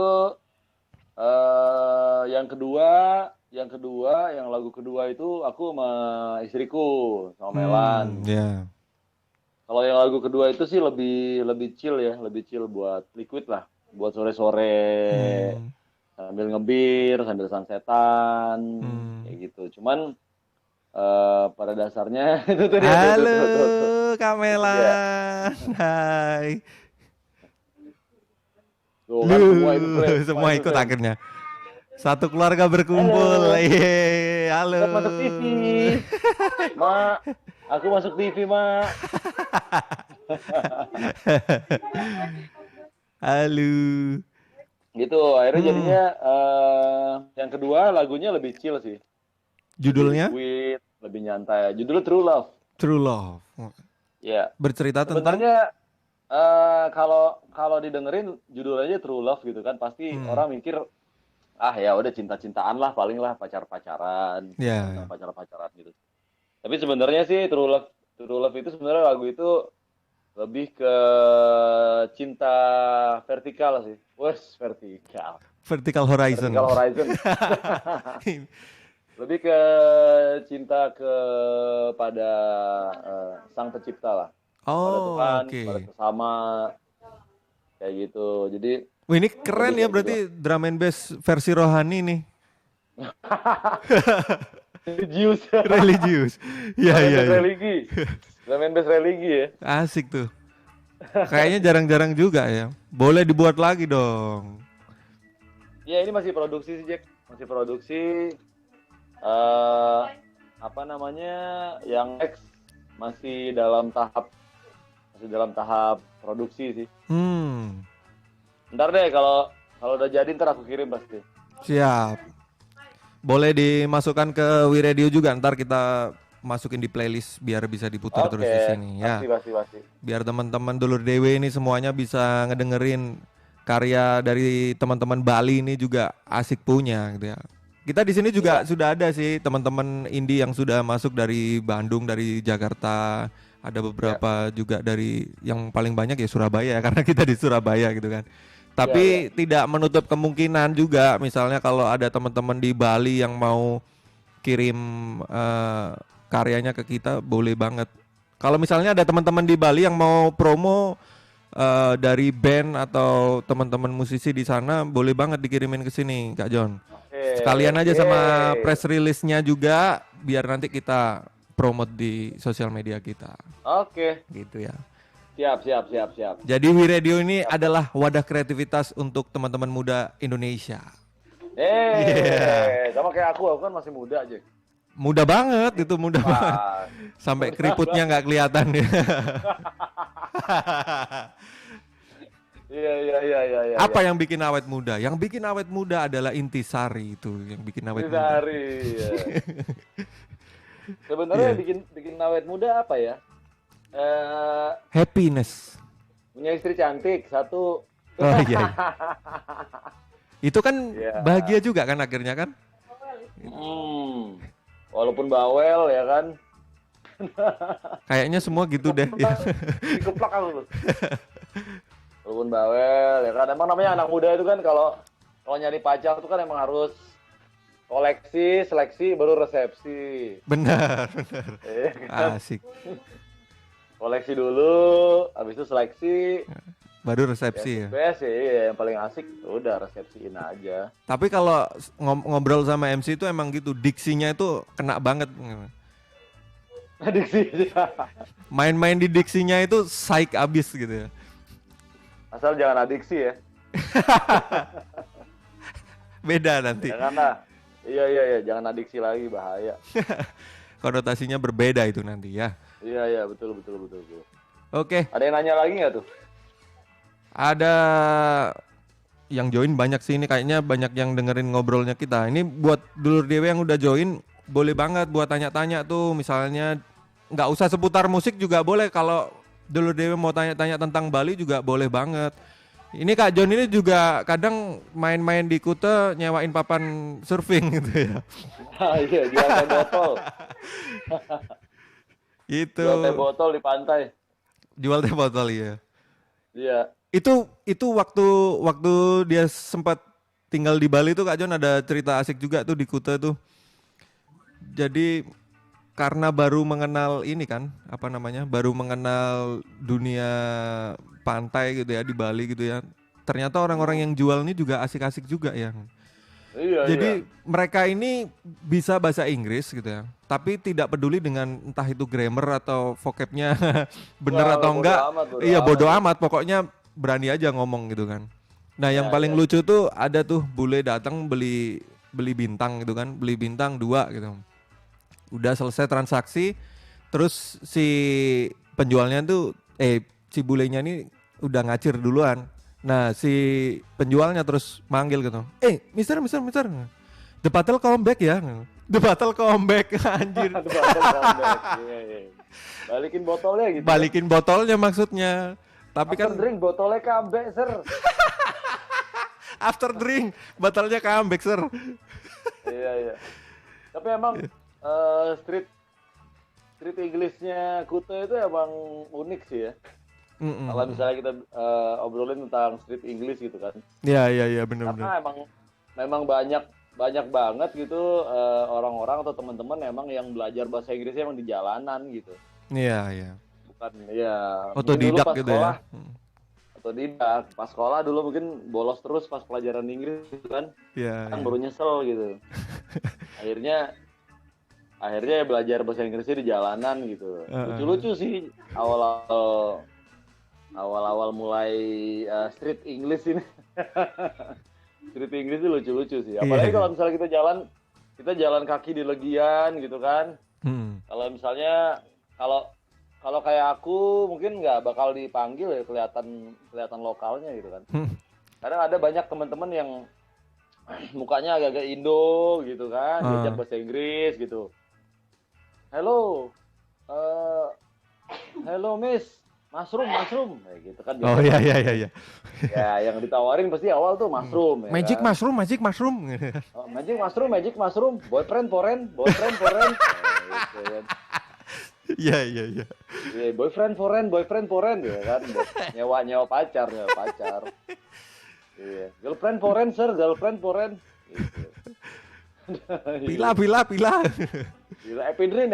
yang lagu kedua itu aku sama istriku, sama Melan. Ya. Kalau yang lagu kedua itu sih lebih lebih chill ya, lebih chill buat liquid lah, buat sore-sore Hmm. sambil ngebir, sambil sunsetan, Hmm. kayak gitu. Cuman pada dasarnya itu tuh dia Halo tuh. Itu dia. Kamelan. Hai. Tuh Lu kan semua semua ikut ikut Sen. akhirnya. Satu keluarga berkumpul. Halo, Yeay, halo. kita masuk TV. Mak, aku masuk TV, Mak. Halo. Gitu, akhirnya Hmm. jadinya yang kedua lagunya lebih chill sih. Lebih Judulnya liquid, lebih nyantai. Judulnya True Love. True Love. Ya, Bercerita tentang sebenarnya kalau kalau didengerin judul aja True Love gitu kan, pasti hmm. orang mikir ah ya udah cinta-cintaan lah, paling lah pacar-pacaran, Ya. tentang pacar-pacaran gitu. Tapi sebenarnya sih True Love itu sebenarnya lagu itu lebih ke cinta vertikal sih. Wes vertikal. Vertical Horizon. Vertical Horizon. Lebih ke cinta kepada Sang Pencipta lah. Pada Oh, Tuhan, oke. pada sesama, kayak gitu. Jadi Wih, ini lebih keren ya kayak gitu berarti lah. drum and bass versi rohani nih. Religius. Religius. Iya, Drum and iya, bass iya. religi. Drum and bass religi ya. Asik tuh. Kayaknya jarang-jarang juga ya. Boleh dibuat lagi dong. Ya ini masih produksi sih Jack, masih produksi. eh Apa namanya, yang X masih dalam tahap produksi sih. Ntar deh kalau kalau udah jadi ntar aku kirim pasti. Siap. Boleh dimasukkan ke WeRadio juga, ntar kita masukin di playlist biar bisa diputar terus di sini ya. Pasti. Biar teman-teman Dulur Dewe ini semuanya bisa ngedengerin karya dari teman-teman Bali ini juga asik punya gitu ya. Kita di sini juga sudah ada sih teman-teman indie yang sudah masuk dari Bandung, dari Jakarta, ada beberapa juga dari yang paling banyak ya Surabaya karena kita di Surabaya gitu kan. Tapi tidak menutup kemungkinan juga misalnya kalau ada teman-teman di Bali yang mau kirim karyanya ke kita boleh banget. Kalau misalnya ada teman-teman di Bali yang mau promo dari band atau teman-teman musisi di sana boleh banget dikirimin ke sini Kak John. Sekalian aja sama press release-nya juga biar nanti kita promote di sosial media kita. Oke. Gitu ya. Siap. Jadi WeRadio ini adalah wadah kreativitas untuk teman-teman muda Indonesia. Sama kayak aku kan masih muda aja. Muda banget itu, muda banget. Sampai keriputnya nggak kelihatan ya. Iya. Apa yang bikin awet muda? Yang bikin awet muda adalah intisari itu yang bikin awet muda. Intisari. Ya. Sebenarnya bikin awet muda apa ya? Happiness. Punya istri cantik satu. Oh iya. Itu kan bahagia juga kan akhirnya kan? Walaupun bawel ya kan. Kayaknya semua gitu deh. Dikeplak aku. Walaupun bawel ya kan, emang namanya anak muda itu kan kalau nyari pacar itu kan emang harus koleksi, seleksi, baru resepsi. Benar. Kan? Asik. Koleksi dulu, habis itu seleksi, baru resepsi ya. Best ya, yang paling asik udah resepsiin aja. Tapi kalau ngobrol sama MC itu emang gitu, diksinya itu kena banget. Diksi. Main-main di diksinya itu psych abis gitu ya. Asal jangan adiksi ya. Beda nanti. Janganlah. Iya, jangan adiksi lagi, bahaya. Konotasinya berbeda itu nanti ya. Iya, betul. Oke. Ada yang nanya lagi nggak tuh? Ada yang join banyak sih ini, kayaknya banyak yang dengerin ngobrolnya kita. Ini buat Dulur Dewe yang udah join, boleh banget buat tanya-tanya tuh. Misalnya nggak usah seputar musik juga boleh. Kalau Dulur Dewe mau tanya-tanya tentang Bali juga boleh banget. Ini Kak John ini juga kadang main-main di Kuta nyewain papan surfing gitu ya. Iya, jual teh botol. Itu. Jual teh botol di pantai. Jual teh botol ya. Iya. Itu waktu dia sempat tinggal di Bali tuh Kak John ada cerita asik juga tuh di Kuta tuh. Jadi karena baru mengenal ini kan, baru mengenal dunia pantai gitu ya di Bali gitu ya. Ternyata orang-orang yang jual ini juga asik-asik juga ya. Iya. Jadi mereka ini bisa bahasa Inggris gitu ya, tapi tidak peduli dengan entah itu grammar atau vocabnya bener atau enggak. Bodo amat, pokoknya berani aja ngomong gitu kan. Nah, yang paling lucu tuh ada tuh bule datang beli bintang gitu kan, beli bintang 2 gitu. Udah selesai transaksi, terus si penjualnya tuh si bulenya ini udah ngacir duluan. Nah, si penjualnya terus manggil gitu. Mister, the battle come back ya. The battle come back, anjir. The battle come back. Iya. Balikin botolnya gitu. Balikin botolnya maksudnya. Tapi after drink botolnya comeback, sir. After drink botolnya comeback, sir. Iya. Tapi emang street English-nya Kuta itu emang unik sih ya. Kalau misalnya kita obrolin tentang street English gitu kan. Iya benar. Karena memang banyak banget gitu orang-orang atau teman-teman emang yang belajar bahasa Inggrisnya emang di jalanan gitu. Iya. Bukan ya. Otodidak gitu sekolah, ya. Otodidak. Pas sekolah dulu mungkin bolos terus pas pelajaran Inggris gitu kan. Iya. Kan baru nyesel gitu. Akhirnya belajar bahasa Inggrisnya di jalanan gitu. Lucu-lucu sih awal-awal mulai street English ini. cerita Inggris itu lucu-lucu sih. Apalagi kalau misalnya kita jalan kaki di Legian gitu kan. Kalau misalnya kalau kalau kayak aku mungkin nggak bakal dipanggil ya, kelihatan lokalnya gitu kan. Kadang ada banyak teman-teman yang mukanya agak-agak Indo gitu kan, diajak bahasa Inggris gitu. Hello, hello Miss, mushroom, kayak gitu kan. Oh iya. Ya, yang ditawarin pasti awal tuh mushroom. Ya Magic kan? mushroom. Oh, magic mushroom, boyfriend foreign. Gitu kan. Iya. Yeah, boyfriend foreign ya kan. Nyewa pacar. Iya. Girlfriend foreign, sir, girlfriend foreign. Gitu. Pila. Gila, epidrin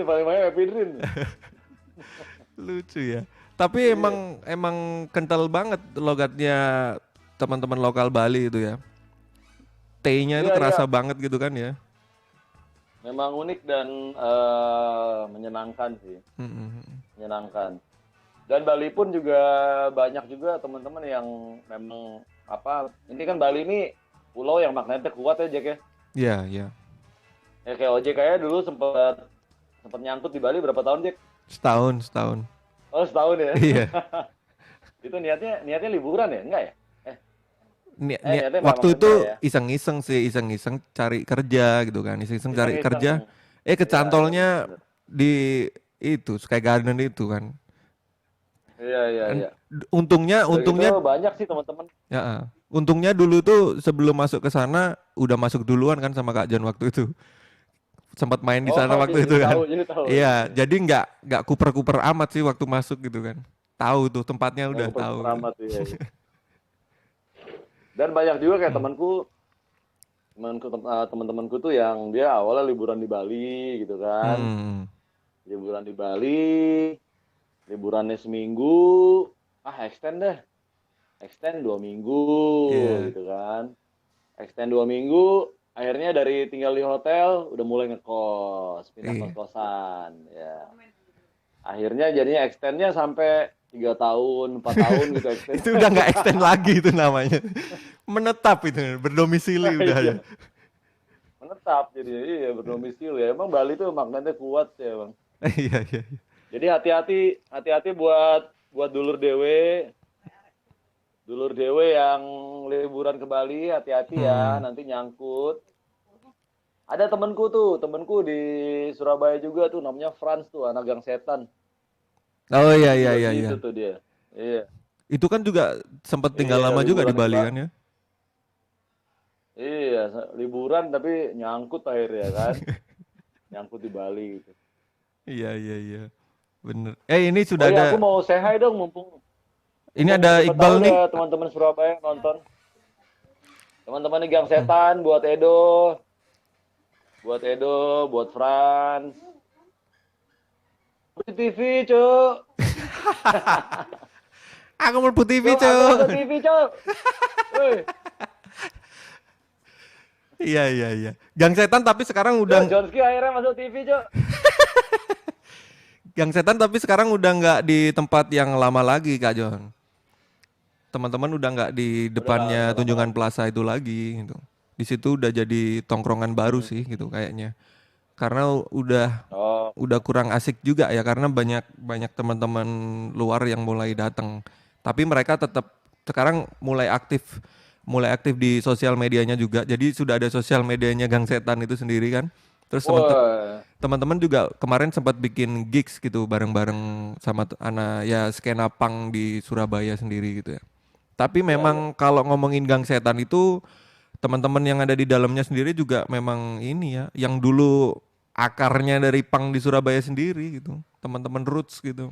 paling banyak epidrin. Lucu ya. Tapi emang kental banget logatnya teman-teman lokal Bali itu ya. T-nya itu terasa banget gitu kan ya. Memang unik dan menyenangkan sih. Menyenangkan. Dan Bali pun juga banyak juga teman-teman yang memang ini kan Bali ini pulau yang magnetnya kuat ya, Jack ya. Iya. Ya kayak OJK ya dulu sempat nyangkut di Bali berapa tahun, Jack? Setahun. Oh, setahun ya. Iya. Itu niatnya liburan ya? Enggak ya? Waktu itu iseng-iseng cari kerja gitu kan. Iseng-iseng cari kerja. Kecantolnya di itu Sky Garden itu kan. Iya. Untungnya itu banyak sih teman-teman. Ya, untungnya dulu tuh sebelum masuk ke sana udah masuk duluan kan sama Kak John waktu itu. Sempat main di sana waktu itu kan. Iya, jadi nggak kuper-kuper amat sih waktu masuk gitu kan. Tahu tuh tempatnya udah tahu. Amat, iya. Dan banyak juga kayak teman-temanku tuh yang dia awalnya liburan di Bali gitu kan. Liburan di Bali, liburannya seminggu, extend 2 minggu gitu kan. Extend 2 minggu, akhirnya dari tinggal di hotel udah mulai ngekos, pindah kos-kosan ya. Akhirnya jadinya extendnya sampai 3 tahun, 4 tahun gitu extend. Itu udah nggak extend lagi itu namanya. Menetap itu, berdomisili udah ya. Menetap jadi berdomisili ya. Emang Bali tuh magnetnya kuat ya, Bang. Iya. Jadi hati-hati buat dulur dewe yang liburan ke Bali, hati-hati ya, nanti nyangkut. Ada temenku di Surabaya juga tuh, namanya Franz tuh, anak gang setan. Oh iya. Itu tuh dia. Iya. Itu kan juga sempat tinggal lama juga di Bali kan ya? Iya, liburan tapi nyangkut akhirnya kan. Nyangkut di Bali gitu. Iya. Bener. Ini sudah ada. Aku mau say hi dong mumpung. Ini ada Iqbal nih. Teman-teman Surabaya nonton. Teman-teman di Gang Setan, buat Edo, buat Franz. Putih TV, Cuk. Aku mau Putih TV, Cuk. Aku TV, Cuk. Iya. Gang Setan tapi sekarang udah Jonski akhirnya masuk TV, Cuk. Gang Setan tapi sekarang udah nggak di tempat yang lama lagi, Kak John. Teman-teman udah nggak di depannya Tunjungan Plaza itu lagi gitu. Di situ udah jadi tongkrongan baru sih gitu kayaknya. Karena udah kurang asik juga ya karena banyak teman-teman luar yang mulai datang. Tapi mereka tetap sekarang mulai aktif di sosial medianya juga. Jadi sudah ada sosial medianya Gang Setan itu sendiri kan. Terus teman-teman juga kemarin sempat bikin gigs gitu bareng-bareng sama anak ya skena punk di Surabaya sendiri gitu ya. Tapi memang kalau ngomongin Gang Setan itu teman-teman yang ada di dalamnya sendiri juga memang ini ya, yang dulu akarnya dari punk di Surabaya sendiri gitu, teman-teman roots gitu.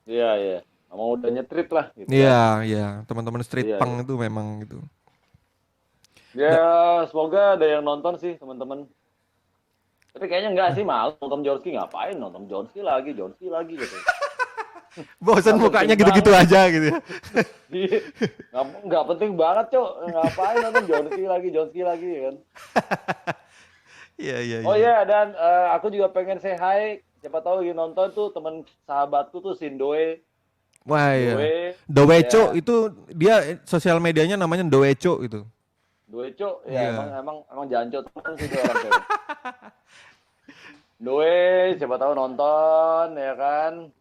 Iya. Mau udah nyetrit lah gitu. Iya, teman-teman street punk itu memang gitu. Ya, semoga ada yang nonton sih teman-teman. Tapi kayaknya enggak sih, malu nonton Jonski, ngapain nonton Jonski lagi gitu. Bosan mukanya gitu-gitu aja gitu ya. Nggak penting banget, Cok. Ngapain nonton Jonski lagi kan. Iya. Oh iya, dan aku juga pengen say hi. Siapa tahu lagi nonton tuh teman sahabatku tuh Sindoe. Wah iya. Doweco itu dia sosial medianya namanya Doweco itu. Doi Cuk, ya Iya. emang jancot kan sih tuh orang tuh. Doi, siapa tahu nonton ya kan.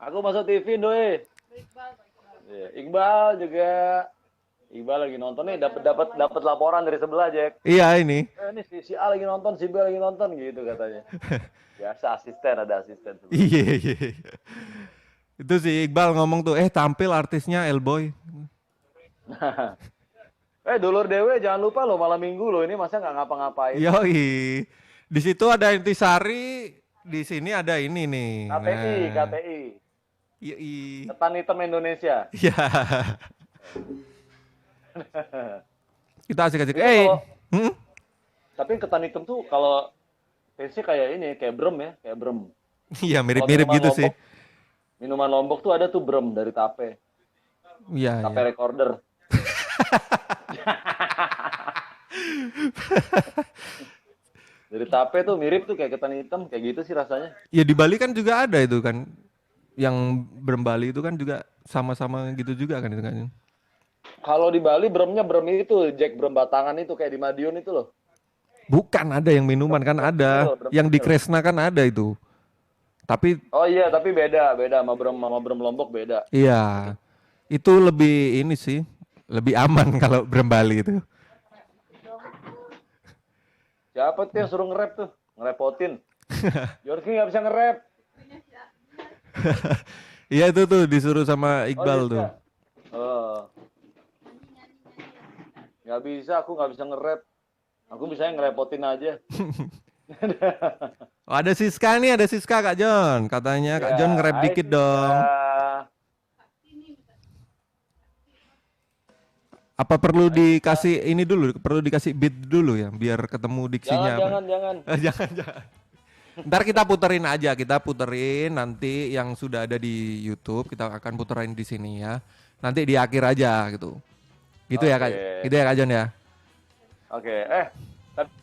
Aku masuk TV Doi. Iya, Iqbal juga. Iqbal lagi nonton nih, dapat laporan dari sebelah, Jack. Iya ini. Ini si A lagi nonton, si B lagi nonton gitu katanya. Biasa ada asisten sebelah. Iya, iya. Itu si Iqbal ngomong tuh, tampil artisnya Elboy. Dulur Dewe jangan lupa loh malam minggu loh ini masa nggak ngapa-ngapain. Yoi. Di situ ada Intisari, di sini ada ini nih. KTI. Yoi. Ketan Hitam Indonesia. Iya. Kita asik-asik. Tapi ketan hitam tuh kalau taste kayak ini, kayak brem ya, kayak brem. Iya, mirip-mirip gitu sih. Minuman Lombok tuh ada tuh brem dari Tape. Iya, Tape Recorder. Dari Tape tuh mirip tuh kayak ketan hitam, kayak gitu sih rasanya. Ya di Bali kan juga ada itu kan. Yang brem Bali itu kan juga sama-sama gitu juga kan itu kan. Kalau di Bali bremnya brem itu, Jack brem batangan itu kayak di Madiun itu loh. Bukan, ada yang minuman kan ada. Yang di Kresna kan ada itu. Tapi oh iya, tapi beda sama brem Lombok beda. Iya. Itu lebih ini sih, lebih aman kalau brem Bali itu. Siapa tuh yang suruh nge-rap tuh? Ngerepotin. Yorki nggak bisa nge-rap. Iya itu tuh disuruh sama Iqbal tuh. Nggak bisa, aku nggak bisa nge-rap. Aku bisa ngerepotin aja. Oh, ada Siska nih, ada Siska Kak John. Katanya Kak John nge-rap dikit dong. Apa perlu dikasih ini dulu? Perlu dikasih beat dulu ya, biar ketemu diksinya. Jangan. Jangan. Ntar kita puterin nanti yang sudah ada di YouTube, kita akan puterin di sini ya. Nanti di akhir aja gitu. Gitu ya Kak. Gitu ya Kak John ya. Oke. Tapi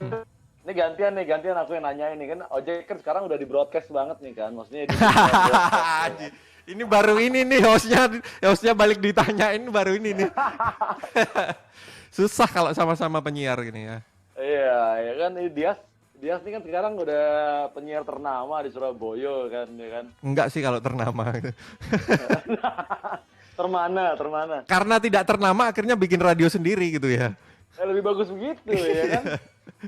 ini gantian aku yang nanya ini kan. Ojek kan sekarang udah di broadcast banget nih kan. Maksudnya di ini baru ini nih hostnya balik ditanyain baru ini nih. Susah kalau sama-sama penyiar gini ya. Iya, ya kan Dias ini kan sekarang udah penyiar ternama di Surabaya kan, ya kan. Enggak sih kalau ternama. Termana. Karena tidak ternama akhirnya bikin radio sendiri gitu ya. Lebih bagus begitu ya kan.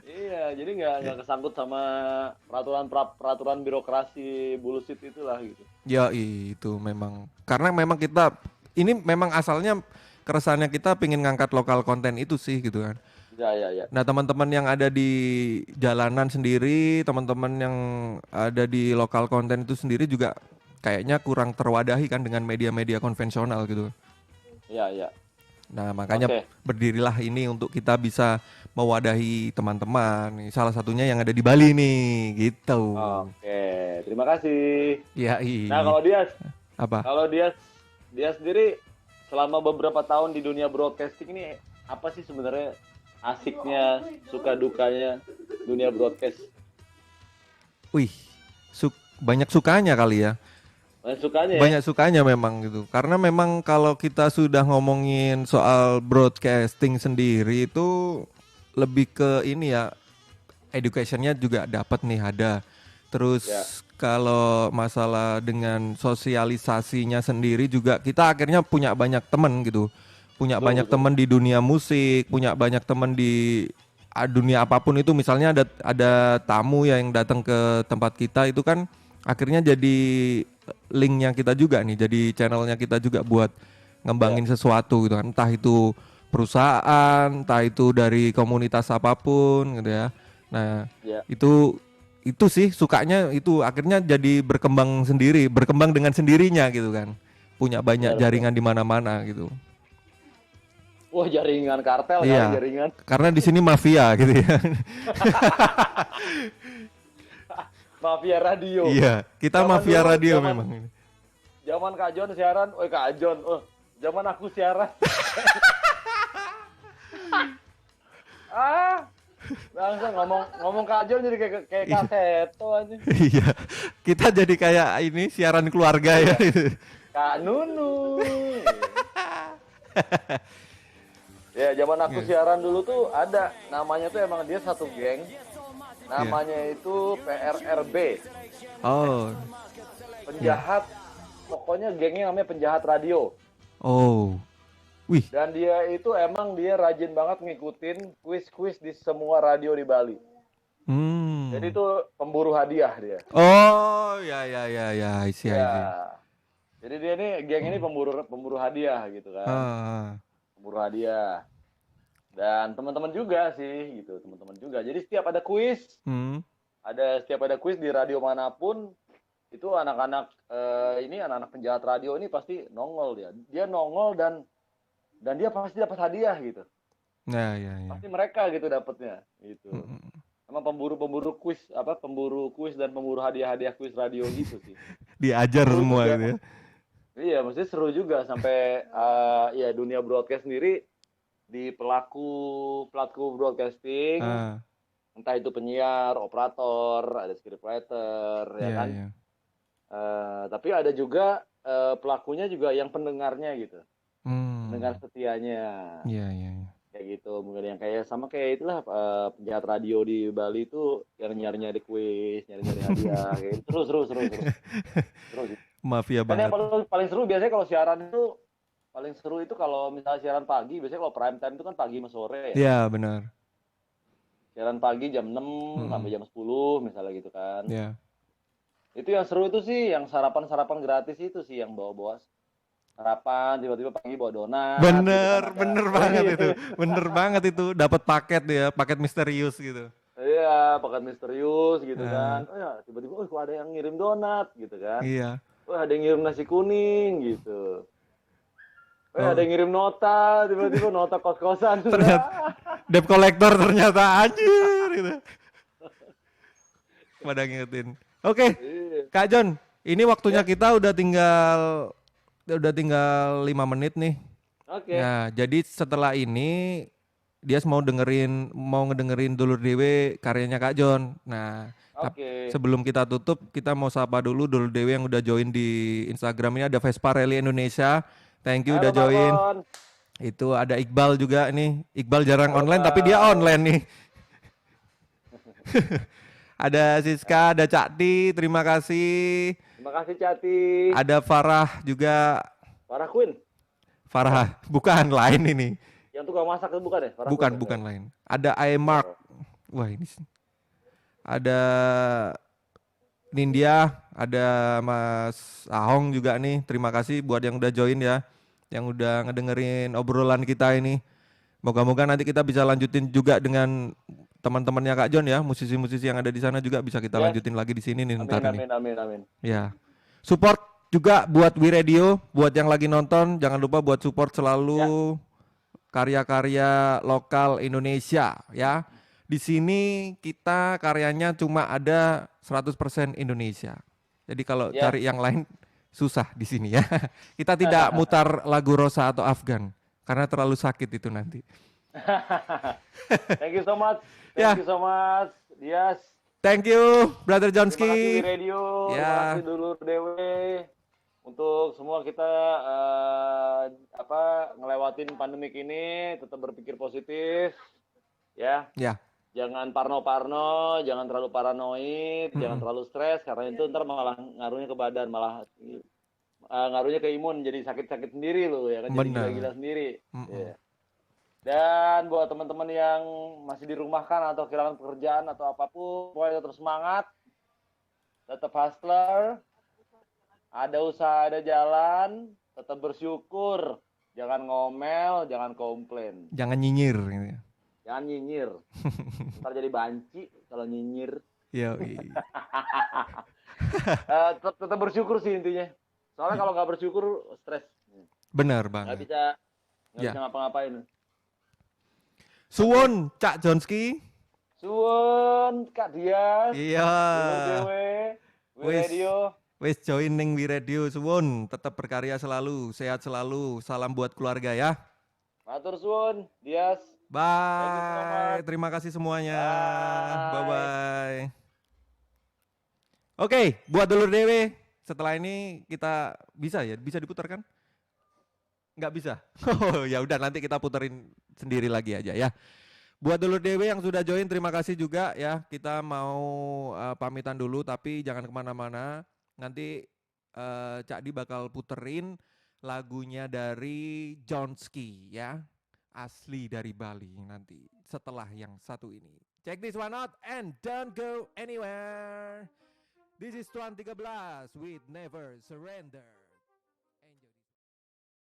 Iya, jadi nggak kesangkut sama peraturan birokrasi bullshit itulah gitu. Ya itu memang karena memang kita ini memang asalnya keresahannya kita pengen ngangkat lokal konten itu sih gitu kan. Ya. Nah teman-teman yang ada di jalanan sendiri, teman-teman yang ada di lokal konten itu sendiri juga kayaknya kurang terwadahi kan dengan media-media konvensional gitu. Iya. Nah makanya berdirilah ini untuk kita bisa mewadahi teman-teman. Salah satunya yang ada di Bali nih, gitu. Oke, terima kasih. Ya. Nah kalau Dias, apa? Kalau Dias sendiri selama beberapa tahun di dunia broadcasting ini apa sih sebenarnya asiknya, suka dukanya dunia broadcast? Wih, banyak sukanya kali ya. Banyak sukanya memang gitu. Karena memang kalau kita sudah ngomongin soal broadcasting sendiri itu lebih ke ini ya, educationnya juga dapat nih ada. Terus kalau masalah dengan sosialisasinya sendiri juga kita akhirnya punya banyak teman gitu. Punya banyak teman di dunia musik, punya banyak teman di dunia apapun itu. Misalnya ada tamu yang datang ke tempat kita itu kan akhirnya jadi linknya kita juga nih, jadi channelnya kita juga buat ngembangin sesuatu gitu kan. Entah itu perusahaan, entah itu dari komunitas apapun gitu ya. Nah itu sih sukanya itu akhirnya jadi berkembang dengan sendirinya gitu kan. Punya banyak jaringan di mana-mana gitu. Wah, jaringan kartel iya, kan, jaringan. Karena di sini mafia gitu ya. Mafia radio. Iya, kita zaman mafia dulu, radio memang ini. Zaman Kak John siaran, Kak John, zaman aku siaran. Langsung ngomong Kak John jadi kayak kaseto aja. Iya, kita jadi kayak ini siaran keluarga ya. Kak Nunu. Ya, zaman aku Yes. siaran dulu tuh ada namanya tuh emang dia satu geng. Namanya itu PRRB. Oh, ya. Penjahat. Pokoknya gengnya namanya penjahat radio. Oh, wih. Dan dia itu emang dia rajin banget ngikutin kuis-kuis di semua radio di Bali. Jadi Hmm. itu pemburu hadiah dia. Oh, ya, ya, ya, ya. I see. Ya. Jadi dia ini geng ini pemburu pemburu hadiah gitu kan. Ah, Pemburu hadiah. Dan teman-teman juga sih gitu, teman-teman juga. Jadi hmm. setiap ada kuis di radio manapun itu anak-anak ini anak-anak penjahat radio ini pasti nongol dia. Dia nongol dan dia pasti dapat hadiah gitu. Ya, ya, ya. Pasti mereka gitu dapatnya gitu. Mm-mm. Sama pemburu-pemburu kuis apa pemburu kuis dan pemburu hadiah-hadiah kuis radio gitu sih. Diajar Seru semua juga. gitu ya. Iya, maksudnya seru juga sampai ya dunia broadcast sendiri di pelaku broadcasting, Ah, entah itu penyiar, operator, ada scriptwriter, ya ya, kan. ya. Tapi ada juga pelakunya juga yang pendengarnya gitu, pendengar Hmm. setianya Ya, ya, ya. kayak gitu. Mungkin yang kayak sama kayak itulah penjahat radio di Bali itu yang nyari-nyari kuis, nyari-nyari hadiah, kayak gitu. Seru sih. Mafia Dan yang banget. paling paling seru biasanya kalau siaran itu paling seru itu kalau misalnya siaran pagi, biasanya kalau prime time itu kan pagi sama sore ya. Ya, benar. Siaran pagi jam 6 sampai Mm-mm. jam 10 misalnya gitu kan. Ya. Itu yang seru itu sih, yang sarapan-sarapan gratis itu sih yang bawa-bawa sarapan, tiba-tiba pagi bawa donat gitu kan Bener, ada. bener banget itu. Bener banget itu. Dapat paket ya, paket misterius gitu. Iya, paket misterius gitu kan. Ah, Oh ya, tiba-tiba oh kok ada yang ngirim donat gitu kan. iya. Oh ada yang ngirim nasi kuning gitu. Oh ada Oh, yang ngirim nota, tiba-tiba nota kos-kosan. ternyata debt collector ternyata anjir gitu. Pada ngingetin. Oke, Iya. Kak John, ini waktunya Ya, kita udah tinggal 5 menit nih. oke. Nah, jadi setelah ini dia mau ngedengerin Dulur Dewe karyanya Kak John. Nah, Oke. sebelum kita tutup, kita mau sapa dulu Dulur Dewe yang udah join di Instagram ini ada Vespa Rally Indonesia. Thank you Halo udah join. Marlon. Itu ada Iqbal juga nih. Iqbal jarang Halo online tapi dia Bal. online nih. Ada Siska, ada Cak Ti, terima kasih. Terima kasih Cati. Ada Farah juga. Farah Queen. Bukan. Farah, bukan lain ini. Yang tukang masak itu bukan ya? Farah Queen Bukan, ya? bukan Enggak. lain. Ada Mark. Oh. Wah, ini ada Nindya, ada Mas Ahong juga nih. Terima kasih buat yang udah join ya. Yang udah ngedengerin obrolan kita ini. Moga-moga nanti kita bisa lanjutin juga dengan teman-temannya Kak John ya. Musisi-musisi yang ada di sana juga bisa kita Yes. lanjutin lagi di sini nih ntar Amin, ini. amin, amin, amin. Ya. Support juga buat We Radio, buat yang lagi nonton, jangan lupa buat support Ya, selalu karya-karya lokal Indonesia ya. Di sini kita karyanya cuma ada 100% Indonesia. Jadi kalau yes. cari yang lain susah di sini ya. Kita tidak mutar lagu Rosa atau Afgan karena terlalu sakit itu nanti. Thank you so much. Thank Ya, you so much. Yes. thank you Brother Terima kasih Jonski. di radio. Terima kasih Ya, dulu Dewe. Untuk semua kita ngelewatin pandemik ini tetap berpikir positif ya. ya. Jangan parno-parno, jangan terlalu paranoid, jangan Mm-mm. terlalu stres karena itu ntar malah ngaruhnya ke badan, malah ngaruhnya ke imun jadi sakit-sakit sendiri loh ya kan jadi gila-gila Benar. sendiri. Mm-mm. Ya. Dan buat teman-teman yang masih dirumahkan atau kehilangan pekerjaan atau apapun, pokoknya tetap semangat, tetap hustler, ada usaha, ada jalan, tetap bersyukur, jangan ngomel, jangan komplain, Jangan nyinyir gitu ya. jangan nyinyir. Ntar jadi banci kalau nyinyir. Yoi. Tetap bersyukur sih intinya. Soalnya kalau nggak bersyukur, stres. Benar Nggak banget. bisa, nggak Ya. bisa ngapa-ngapain. Suwon, Cak Jonski. Suwun, Kak Dias, Iya. Dulur Dewe, We Wis, Radio. wis joining We Radio Suwon. Tetap berkarya selalu, sehat selalu. Salam buat keluarga ya. Matur suwun, Dias. Thank you so Bye. much. Terima kasih semuanya. Bye Bye. bye. Oke, buat Dulur Dewe. Setelah ini kita bisa diputarkan? Nggak bisa. Oh ya udah nanti kita puterin sendiri lagi aja ya. Buat dulur Dewe yang sudah join, terima kasih juga ya. Kita mau pamitan dulu, tapi jangan kemana-mana. Nanti Cak Di bakal puterin lagunya dari Jonski ya. Asli dari Bali nanti setelah yang satu ini. Check this one out and don't go anywhere. This is Tuan 13 with Never Surrender.